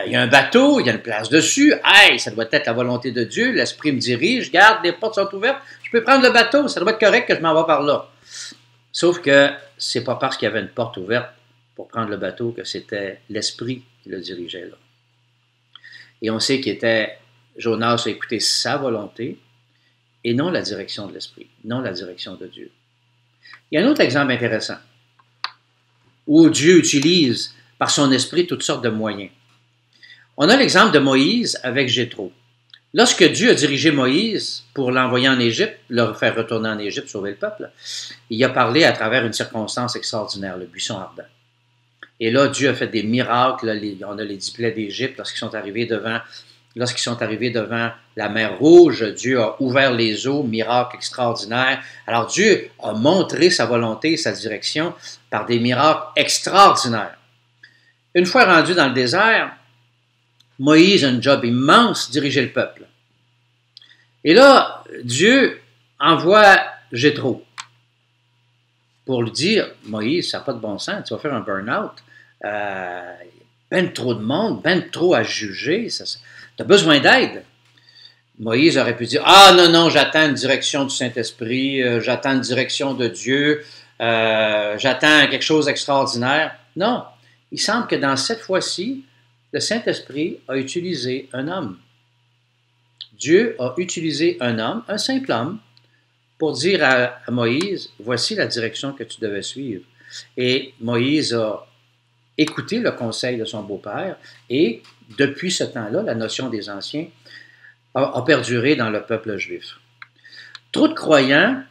il y a un bateau, il y a une place dessus, hey, ça doit être la volonté de Dieu, l'Esprit me dirige, regarde, les portes sont ouvertes, je peux prendre le bateau, ça doit être correct que je m'en vais par là. » Sauf que c'est pas parce qu'il y avait une porte ouverte pour prendre le bateau que c'était l'Esprit qui le dirigeait là. Et on sait Jonas a écouté sa volonté et non la direction de l'Esprit, non la direction de Dieu. Il y a un autre exemple intéressant où Dieu utilise par son esprit toutes sortes de moyens. On a l'exemple de Moïse avec Jéthro. Lorsque Dieu a dirigé Moïse pour l'envoyer en Égypte, le faire retourner en Égypte, sauver le peuple, il a parlé à travers une circonstance extraordinaire, le buisson ardent. Et là, Dieu a fait des miracles. Là, on a les 10 plaies d'Égypte lorsqu'ils sont arrivés devant la mer Rouge. Dieu a ouvert les eaux, miracle extraordinaire. Alors Dieu a montré sa volonté et sa direction par des miracles extraordinaires. Une fois rendu dans le désert, Moïse a un job immense, diriger le peuple. Et là, Dieu envoie Jéthro pour lui dire « Moïse, ça n'a pas de bon sens, tu vas faire un burn-out. ben trop de monde, ben trop à juger, tu as besoin d'aide. Moïse aurait pu dire, ah non, non, j'attends une direction du Saint-Esprit, j'attends une direction de Dieu, j'attends quelque chose d'extraordinaire. Non, il semble que dans cette fois-ci, le Saint-Esprit a utilisé un homme. Dieu a utilisé un homme, un simple homme, pour dire à Moïse, voici la direction que tu devais suivre. Et Moïse a écouté le conseil de son beau-père et depuis ce temps-là, la notion des anciens a perduré dans le peuple juif. Trop de croyants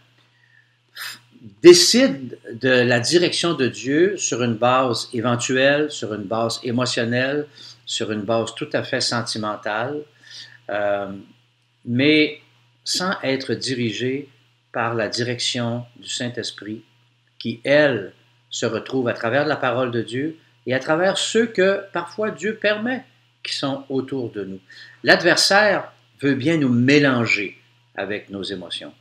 décident de la direction de Dieu sur une base éventuelle, sur une base émotionnelle, sur une base tout à fait sentimentale, mais sans être dirigés par la direction du Saint-Esprit qui, elle, se retrouve à travers la parole de Dieu et à travers ceux que parfois Dieu permet qui sont autour de nous. L'adversaire veut bien nous mélanger avec nos émotions.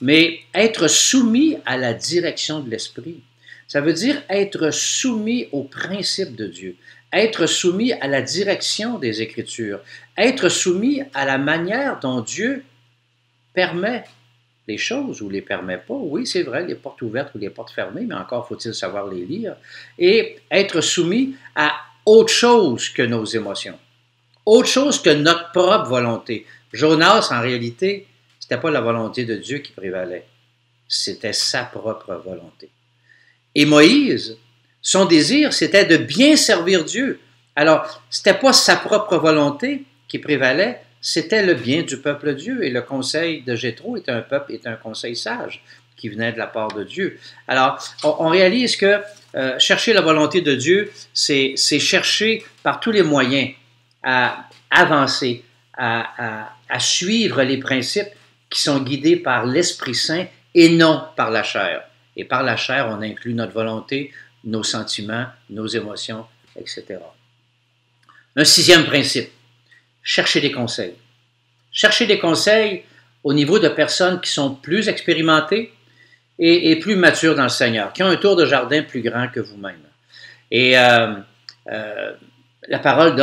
Mais être soumis à la direction de l'Esprit, ça veut dire être soumis aux principes de Dieu, être soumis à la direction des Écritures, être soumis à la manière dont Dieu permet les choses ou les permet pas. Oui, c'est vrai, les portes ouvertes ou les portes fermées, mais encore faut-il savoir les lire. Et être soumis à autre chose que nos émotions, autre chose que notre propre volonté. Jonas, en réalité, ce n'était pas la volonté de Dieu qui prévalait, c'était sa propre volonté. Et Moïse, son désir, c'était de bien servir Dieu. Alors, ce n'était pas sa propre volonté qui prévalait, c'était le bien du peuple de Dieu. Et le conseil de Jéthro est un conseil sage qui venait de la part de Dieu. Alors, on réalise que chercher la volonté de Dieu, c'est chercher par tous les moyens à avancer, à suivre les principes qui sont guidés par l'Esprit Saint et non par la chair. Et par la chair, on inclut notre volonté, nos sentiments, nos émotions, etc. Un sixième principe, chercher des conseils. Chercher des conseils au niveau de personnes qui sont plus expérimentées et plus matures dans le Seigneur, qui ont un tour de jardin plus grand que vous-même. Et la parole,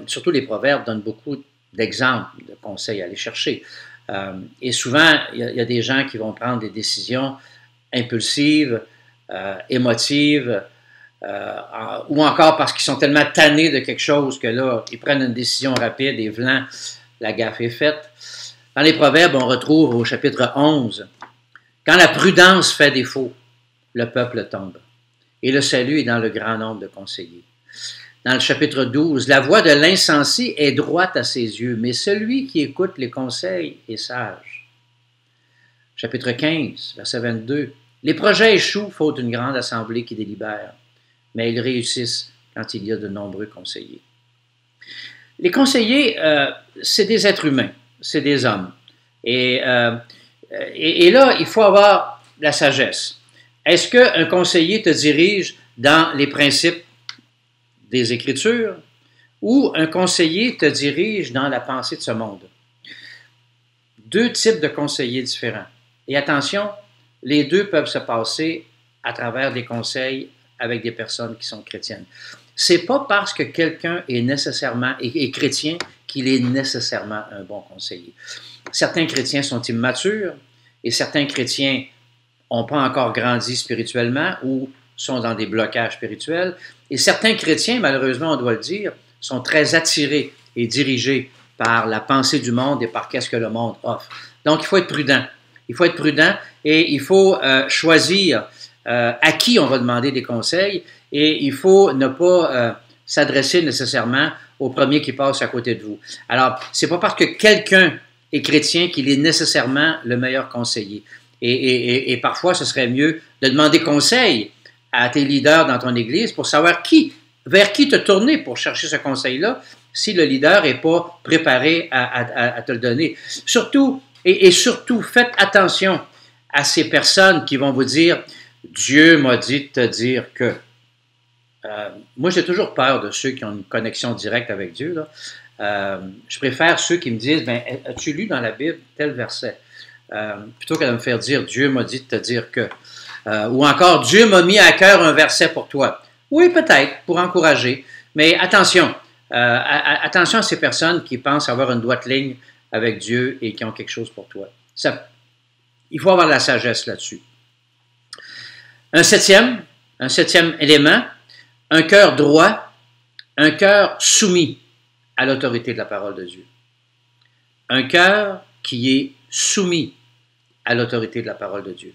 surtout les proverbes, donnent beaucoup d'exemples, de conseils à aller chercher. Et souvent, il y a des gens qui vont prendre des décisions impulsives, émotives, ou encore parce qu'ils sont tellement tannés de quelque chose que là, ils prennent une décision rapide et vlan, la gaffe est faite. Dans les Proverbes, on retrouve au chapitre 11, « Quand la prudence fait défaut, le peuple tombe, et le salut est dans le grand nombre de conseillers. » Dans le chapitre 12, « La voix de l'insensé est droite à ses yeux, mais celui qui écoute les conseils est sage. » Chapitre 15, verset 22, « Les projets échouent faute d'une grande assemblée qui délibère, mais ils réussissent quand il y a de nombreux conseillers. » Les conseillers, c'est des êtres humains, c'est des hommes. Et là, il faut avoir la sagesse. Est-ce qu'un conseiller te dirige dans les principes des Écritures ou un conseiller te dirige dans la pensée de ce monde? Deux types de conseillers différents. Et attention, les deux peuvent se passer à travers des conseils avec des personnes qui sont chrétiennes. C'est pas parce que quelqu'un est nécessairement est chrétien qu'il est nécessairement un bon conseiller. Certains chrétiens sont immatures et certains chrétiens n'ont pas encore grandi spirituellement ou sont dans des blocages spirituels. Et certains chrétiens, malheureusement, on doit le dire, sont très attirés et dirigés par la pensée du monde et par qu'est-ce que le monde offre. Donc, il faut être prudent. Il faut être prudent et il faut choisir à qui on va demander des conseils et il faut ne pas s'adresser nécessairement au premier qui passe à côté de vous. Alors, c'est pas parce que quelqu'un est chrétien qu'il est nécessairement le meilleur conseiller. Et parfois, ce serait mieux de demander conseil à tes leaders dans ton église pour savoir vers qui te tourner pour chercher ce conseil-là si le leader n'est pas préparé à te le donner. Surtout, surtout, faites attention à ces personnes qui vont vous dire « Dieu m'a dit de te dire que… » Moi, j'ai toujours peur de ceux qui ont une connexion directe avec Dieu, là. Je préfère ceux qui me disent « As-tu lu dans la Bible tel verset? » Plutôt que de me faire dire « Dieu m'a dit de te dire que… » ou encore « Dieu m'a mis à cœur un verset pour toi. » Oui, peut-être, pour encourager, Mais attention, attention à ces personnes qui pensent avoir une droite ligne avec Dieu et qui ont quelque chose pour toi. Il faut avoir de la sagesse là-dessus. Un septième élément, un cœur droit, un cœur soumis à l'autorité de la parole de Dieu. Un cœur qui est soumis à l'autorité de la parole de Dieu.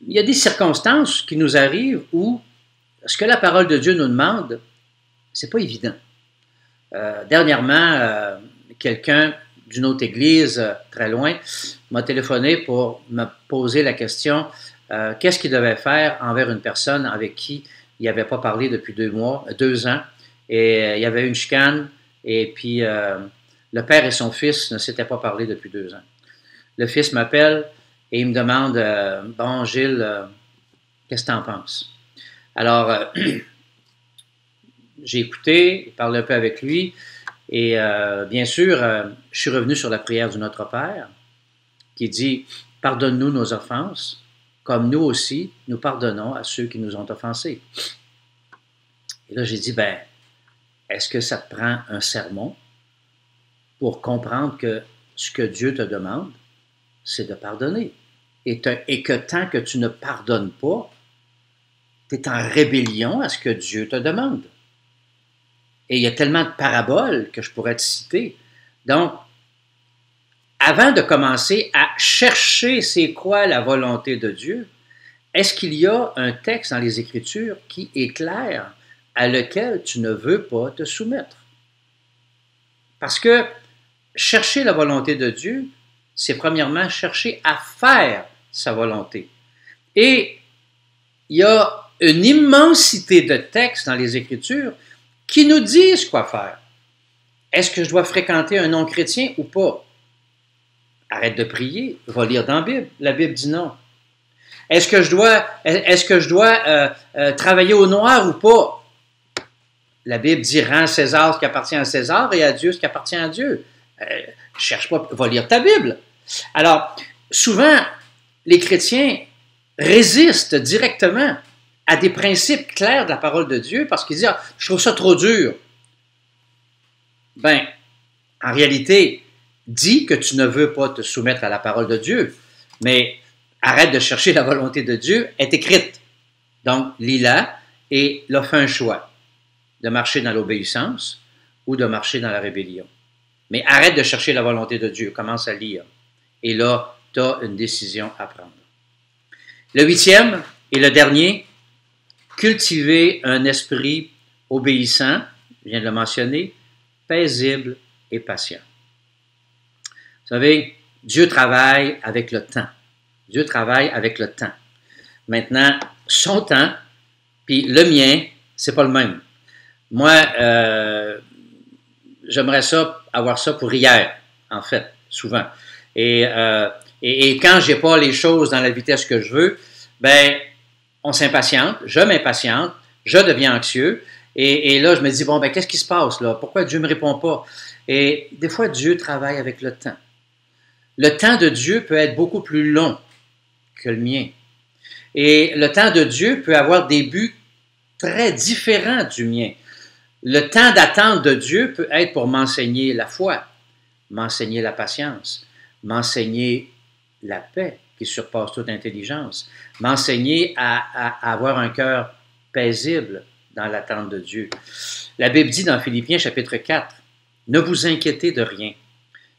Il y a des circonstances qui nous arrivent où ce que la parole de Dieu nous demande, c'est pas évident. Dernièrement, quelqu'un d'une autre église très loin m'a téléphoné pour me poser la question qu'est-ce qu'il devait faire envers une personne avec qui il n'avait pas parlé depuis 2 ans, et il y avait une chicane, et puis le père et son fils ne s'étaient pas parlé depuis 2 ans. Le fils m'appelle et il me demande bon, Gilles, qu'est-ce que tu en penses? Alors, j'ai écouté, parlé un peu avec lui, et bien sûr, je suis revenu sur la prière du Notre Père, qui dit « Pardonne-nous nos offenses, comme nous aussi, nous pardonnons à ceux qui nous ont offensés. » Et là, j'ai dit, ben, est-ce que ça te prend un sermon pour comprendre que ce que Dieu te demande, c'est de pardonner? Et que tant que tu ne pardonnes pas, tu es en rébellion à ce que Dieu te demande. Et il y a tellement de paraboles que je pourrais te citer. Donc, avant de commencer à chercher c'est quoi la volonté de Dieu, est-ce qu'il y a un texte dans les Écritures qui est clair à lequel tu ne veux pas te soumettre? Parce que chercher la volonté de Dieu, c'est premièrement chercher à faire sa volonté. Et il y a une immensité de textes dans les Écritures qui nous disent quoi faire. Est-ce que je dois fréquenter un non-chrétien ou pas? Arrête de prier, va lire dans la Bible. La Bible dit non. Est-ce que je dois travailler au noir ou pas? La Bible dit rends à César ce qui appartient à César et à Dieu ce qui appartient à Dieu. Cherche pas, va lire ta Bible. Alors, souvent, les chrétiens résistent directement à des principes clairs de la parole de Dieu parce qu'ils disent ah, je trouve ça trop dur. Ben, en réalité, dis que tu ne veux pas te soumettre à la parole de Dieu, mais arrête de chercher la volonté de Dieu, est écrite. Donc, lis-la et là, fais un choix de marcher dans l'obéissance ou de marcher dans la rébellion. Mais arrête de chercher la volonté de Dieu, commence à lire. Et là, tu as une décision à prendre. Le 8e et le dernier, cultiver un esprit obéissant, je viens de le mentionner, paisible et patient. Vous savez, Dieu travaille avec le temps. Dieu travaille avec le temps. Maintenant, son temps, puis le mien, c'est pas le même. Moi, j'aimerais ça, avoir ça pour hier, en fait, souvent. Et quand j'ai pas les choses dans la vitesse que je veux, ben, on s'impatiente, je m'impatiente, je deviens anxieux, et là, je me dis, bon, ben, qu'est-ce qui se passe, là? Pourquoi Dieu me répond pas? Et des fois, Dieu travaille avec le temps. Le temps de Dieu peut être beaucoup plus long que le mien. Et le temps de Dieu peut avoir des buts très différents du mien. Le temps d'attente de Dieu peut être pour m'enseigner la foi, m'enseigner la patience, m'enseigner la paix qui surpasse toute intelligence, m'enseigner à avoir un cœur paisible dans l'attente de Dieu. La Bible dit dans Philippiens chapitre 4, « Ne vous inquiétez de rien,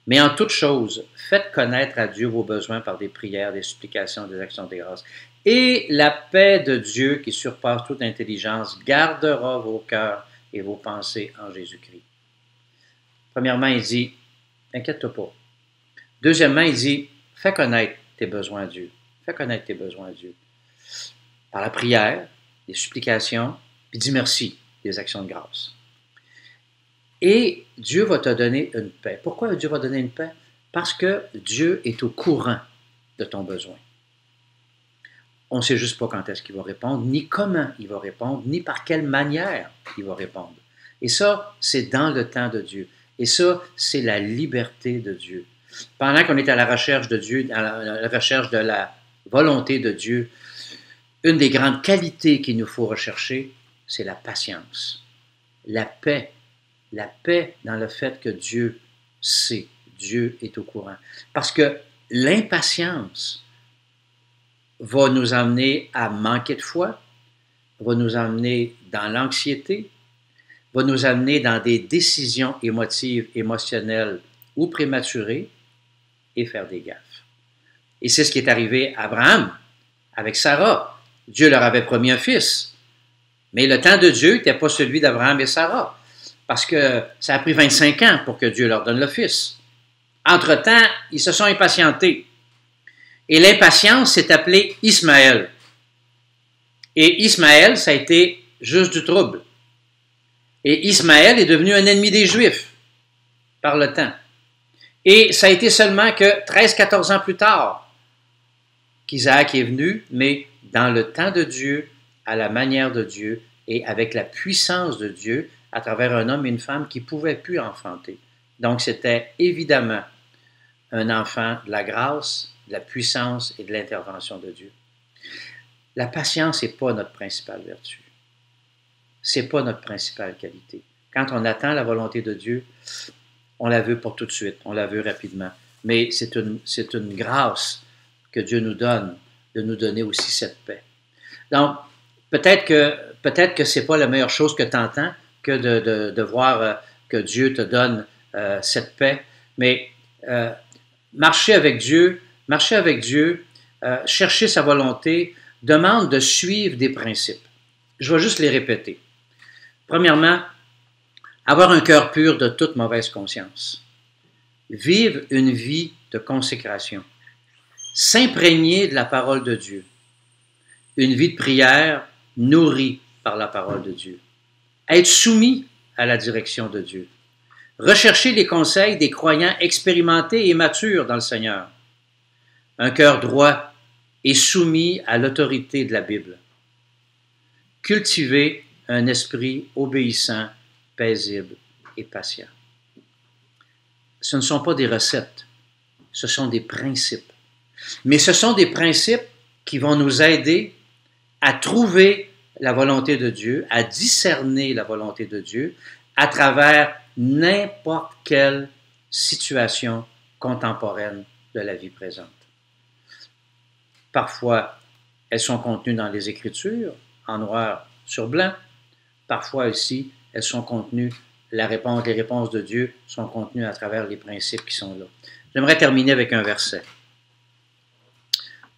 mais en toute chose, faites connaître à Dieu vos besoins par des prières, des supplications, des actions de grâce. Et la paix de Dieu qui surpasse toute intelligence gardera vos cœurs et vos pensées en Jésus-Christ. » Premièrement, il dit, inquiète-toi pas. Deuxièmement, il dit, fais connaître tes besoins à Dieu. Fais connaître tes besoins à Dieu. Par la prière, les supplications, puis dis merci, des actions de grâce. Et Dieu va te donner une paix. Pourquoi Dieu va donner une paix? Parce que Dieu est au courant de ton besoin. On ne sait juste pas quand est-ce qu'il va répondre, ni comment il va répondre, ni par quelle manière il va répondre. Et ça, c'est dans le temps de Dieu. Et ça, c'est la liberté de Dieu. Pendant qu'on est à la recherche de Dieu, à la recherche de la volonté de Dieu, une des grandes qualités qu'il nous faut rechercher, c'est la patience. la paix dans le fait que Dieu sait, Dieu est au courant. Parce que l'impatience va nous amener à manquer de foi, va nous amener dans l'anxiété, va nous amener dans des décisions émotionnelles ou prématurées et faire des gaffes. Et c'est ce qui est arrivé à Abraham avec Sarah. Dieu leur avait promis un fils, mais le temps de Dieu n'était pas celui d'Abraham et Sarah, parce que ça a pris 25 ans pour que Dieu leur donne le fils. Entre-temps, ils se sont impatientés. Et l'impatience s'est appelée Ismaël. Et Ismaël, ça a été juste du trouble. Et Ismaël est devenu un ennemi des Juifs par le temps. Et ça a été seulement que 13-14 ans plus tard qu'Isaac est venu, mais dans le temps de Dieu, à la manière de Dieu et avec la puissance de Dieu, à travers un homme et une femme qui ne pouvaient plus enfanter. Donc c'était évidemment un enfant de la grâce, de la puissance et de l'intervention de Dieu. La patience n'est pas notre principale vertu. Ce n'est pas notre principale qualité. Quand on attend la volonté de Dieu, on la veut pour tout de suite, on la veut rapidement. Mais c'est une grâce que Dieu nous donne, de nous donner aussi cette paix. Donc, peut-être que ce n'est pas la meilleure chose que tu entends que de voir que Dieu te donne cette paix, mais marcher avec Dieu, chercher sa volonté, demande de suivre des principes. Je vais juste les répéter. Premièrement, avoir un cœur pur de toute mauvaise conscience. Vivre une vie de consécration. S'imprégner de la parole de Dieu. Une vie de prière nourrie par la parole de Dieu. Être soumis à la direction de Dieu. Rechercher les conseils des croyants expérimentés et matures dans le Seigneur. Un cœur droit et soumis à l'autorité de la Bible. Cultiver un esprit obéissant, paisible et patient. Ce ne sont pas des recettes, ce sont des principes. Mais ce sont des principes qui vont nous aider à trouver la volonté de Dieu, à discerner la volonté de Dieu à travers n'importe quelle situation contemporaine de la vie présente. Parfois, elles sont contenues dans les Écritures, en noir sur blanc. Parfois aussi, elles sont contenues, les réponses de Dieu sont contenues à travers les principes qui sont là. J'aimerais terminer avec un verset.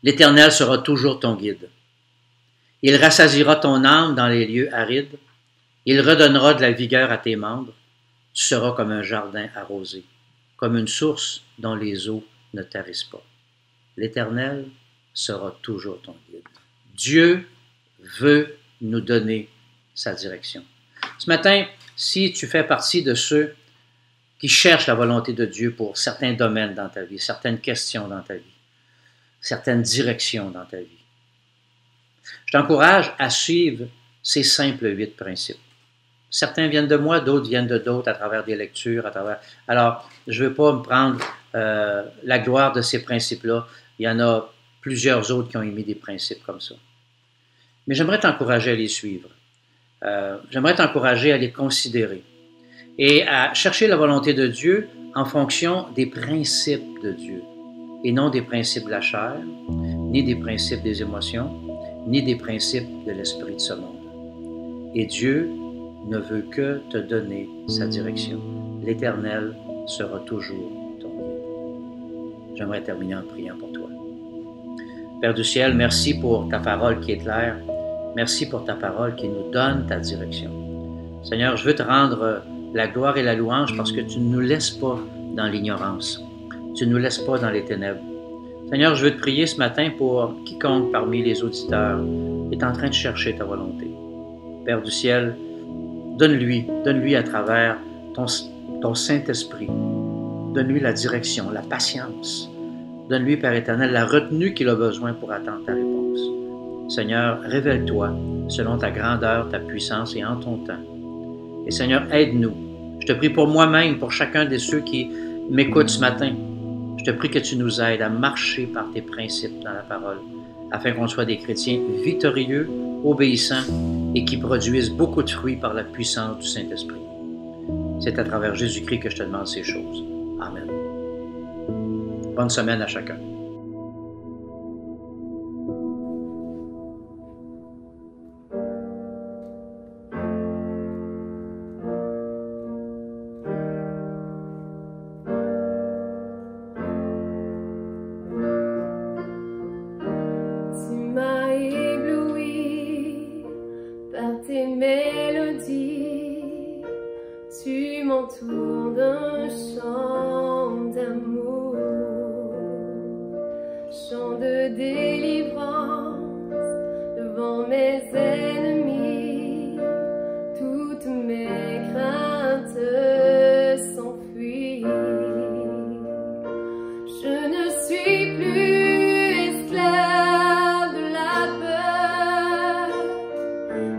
L'Éternel sera toujours ton guide. Il rassasiera ton âme dans les lieux arides. Il redonnera de la vigueur à tes membres. Tu seras comme un jardin arrosé, comme une source dont les eaux ne tarissent pas. L'Éternel sera toujours ton guide. Dieu veut nous donner sa direction. Ce matin, si tu fais partie de ceux qui cherchent la volonté de Dieu pour certains domaines dans ta vie, certaines questions dans ta vie, certaines directions dans ta vie, je t'encourage à suivre ces simples 8 principes. Certains viennent de moi, d'autres viennent de d'autres à travers des lectures, Alors, je ne veux pas me prendre la gloire de ces principes-là. Il y en a plusieurs autres qui ont émis des principes comme ça. Mais j'aimerais t'encourager à les suivre. J'aimerais t'encourager à les considérer et à chercher la volonté de Dieu en fonction des principes de Dieu et non des principes de la chair, ni des principes des émotions, ni des principes de l'esprit de ce monde. Et Dieu ne veut que te donner sa direction. L'Éternel sera toujours ton guide. J'aimerais terminer en priant pour toi. Père du ciel, merci pour ta parole qui est claire. Merci pour ta parole qui nous donne ta direction. Seigneur, je veux te rendre la gloire et la louange parce que tu ne nous laisses pas dans l'ignorance. Tu ne nous laisses pas dans les ténèbres. Seigneur, je veux te prier ce matin pour quiconque parmi les auditeurs est en train de chercher ta volonté. Père du ciel, donne-lui à travers ton Saint-Esprit. Donne-lui la direction, la patience. Donne-lui, Père éternel, la retenue qu'il a besoin pour attendre ta réponse. Seigneur, révèle-toi selon ta grandeur, ta puissance et en ton temps. Et Seigneur, aide-nous. Je te prie pour moi-même, pour chacun de ceux qui m'écoutent ce matin. Je te prie que tu nous aides à marcher par tes principes dans la parole, afin qu'on soit des chrétiens victorieux, obéissants et qui produisent beaucoup de fruits par la puissance du Saint-Esprit. C'est à travers Jésus-Christ que je te demande ces choses. Amen. Bonne semaine à chacun. Tu m'as ébloui par tes mélodies, tu m'entoures d'un chant d'amour, chant de délivrance devant mes ennemis, toutes mes craintes s'enfuient. Je ne suis plus esclave de la peur,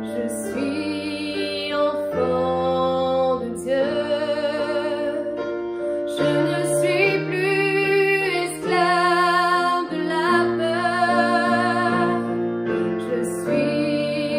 je suis enfant de Dieu. Je ne suis plus esclave de la peur, je suis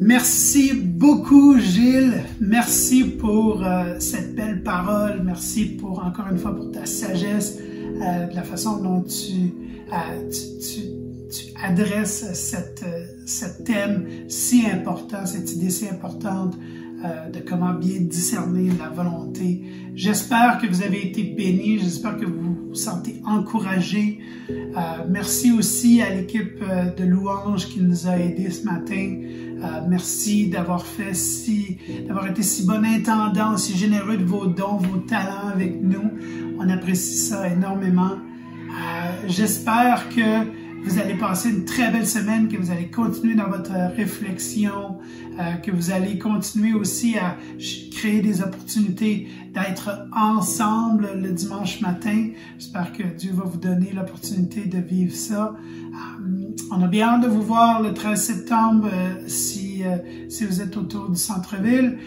Merci beaucoup, Gilles. Merci pour cette belle parole. Merci pour, encore une fois, pour ta sagesse, de la façon dont tu adresses ce thème si important, cette idée si importante de comment bien discerner la volonté. J'espère que vous avez été bénis, j'espère que vous vous sentez encouragés. Merci aussi à l'équipe de louanges qui nous a aidés ce matin. Merci d'avoir été si bon intendant, si généreux de vos dons, vos talents avec nous. On apprécie ça énormément. J'espère que vous allez passer une très belle semaine, que vous allez continuer dans votre réflexion, que vous allez continuer aussi à créer des opportunités d'être ensemble le dimanche matin. J'espère que Dieu va vous donner l'opportunité de vivre ça. On a bien hâte de vous voir le 13 septembre si vous êtes autour du centre-ville.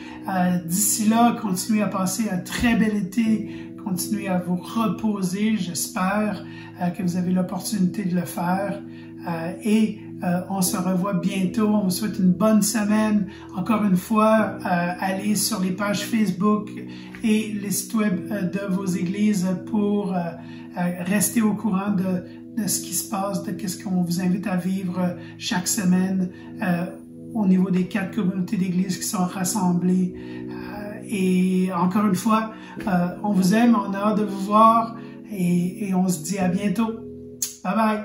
D'ici là, continuez à passer un très bel été. Continuez à vous reposer. J'espère que vous avez l'opportunité de le faire. Et on se revoit bientôt. On vous souhaite une bonne semaine. Encore une fois, allez sur les pages Facebook et les sites web de vos églises pour rester au courant de ce qui se passe, de ce qu'on vous invite à vivre chaque semaine au niveau des 4 communautés d'églises qui sont rassemblées. Et encore une fois, on vous aime, on a hâte de vous voir et on se dit à bientôt. Bye bye!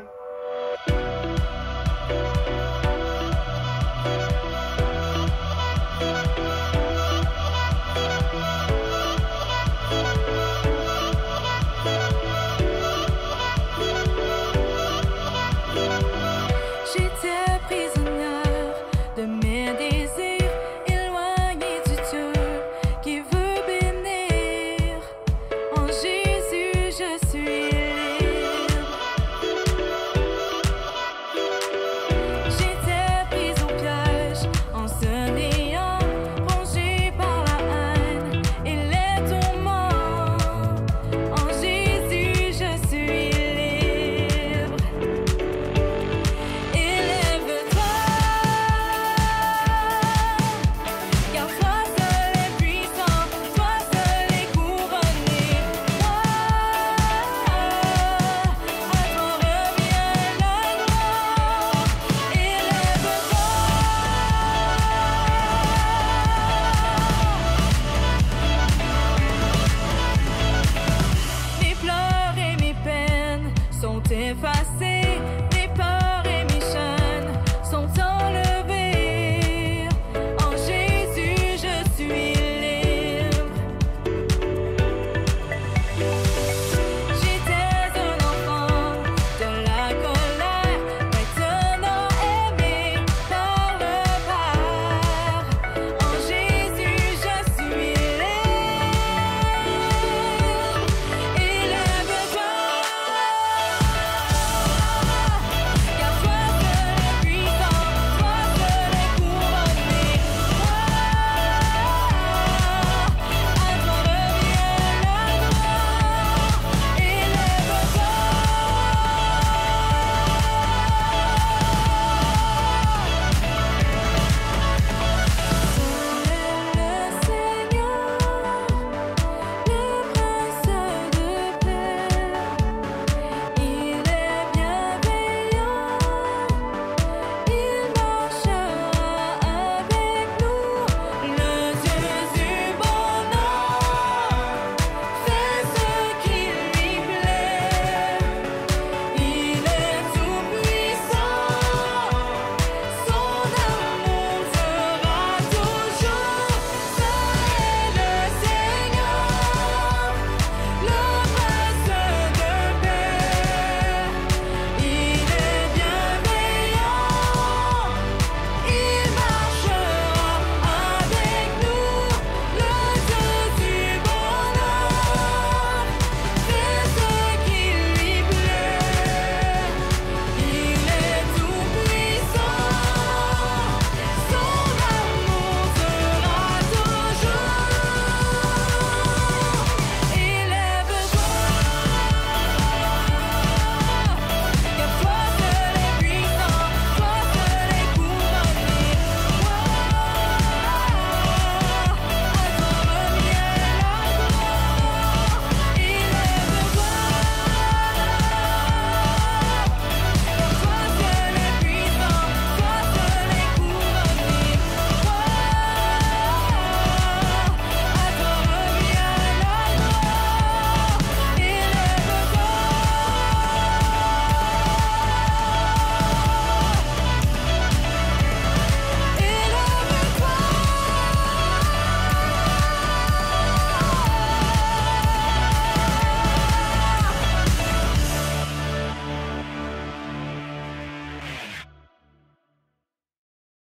J'étais prisonnière de mes désirs, éloignée du Dieu qui veut bénir. En Jésus, je suis libre. J'étais prise au piège, en ce néant, rongée par la haine et les tourments. En Jésus, je suis libre. Élève-toi, car toi seul est puissant, toi seul est couronné. Toi, à toi revient la gloire. Élève-toi. Mes pleurs et mes peines sont effacées.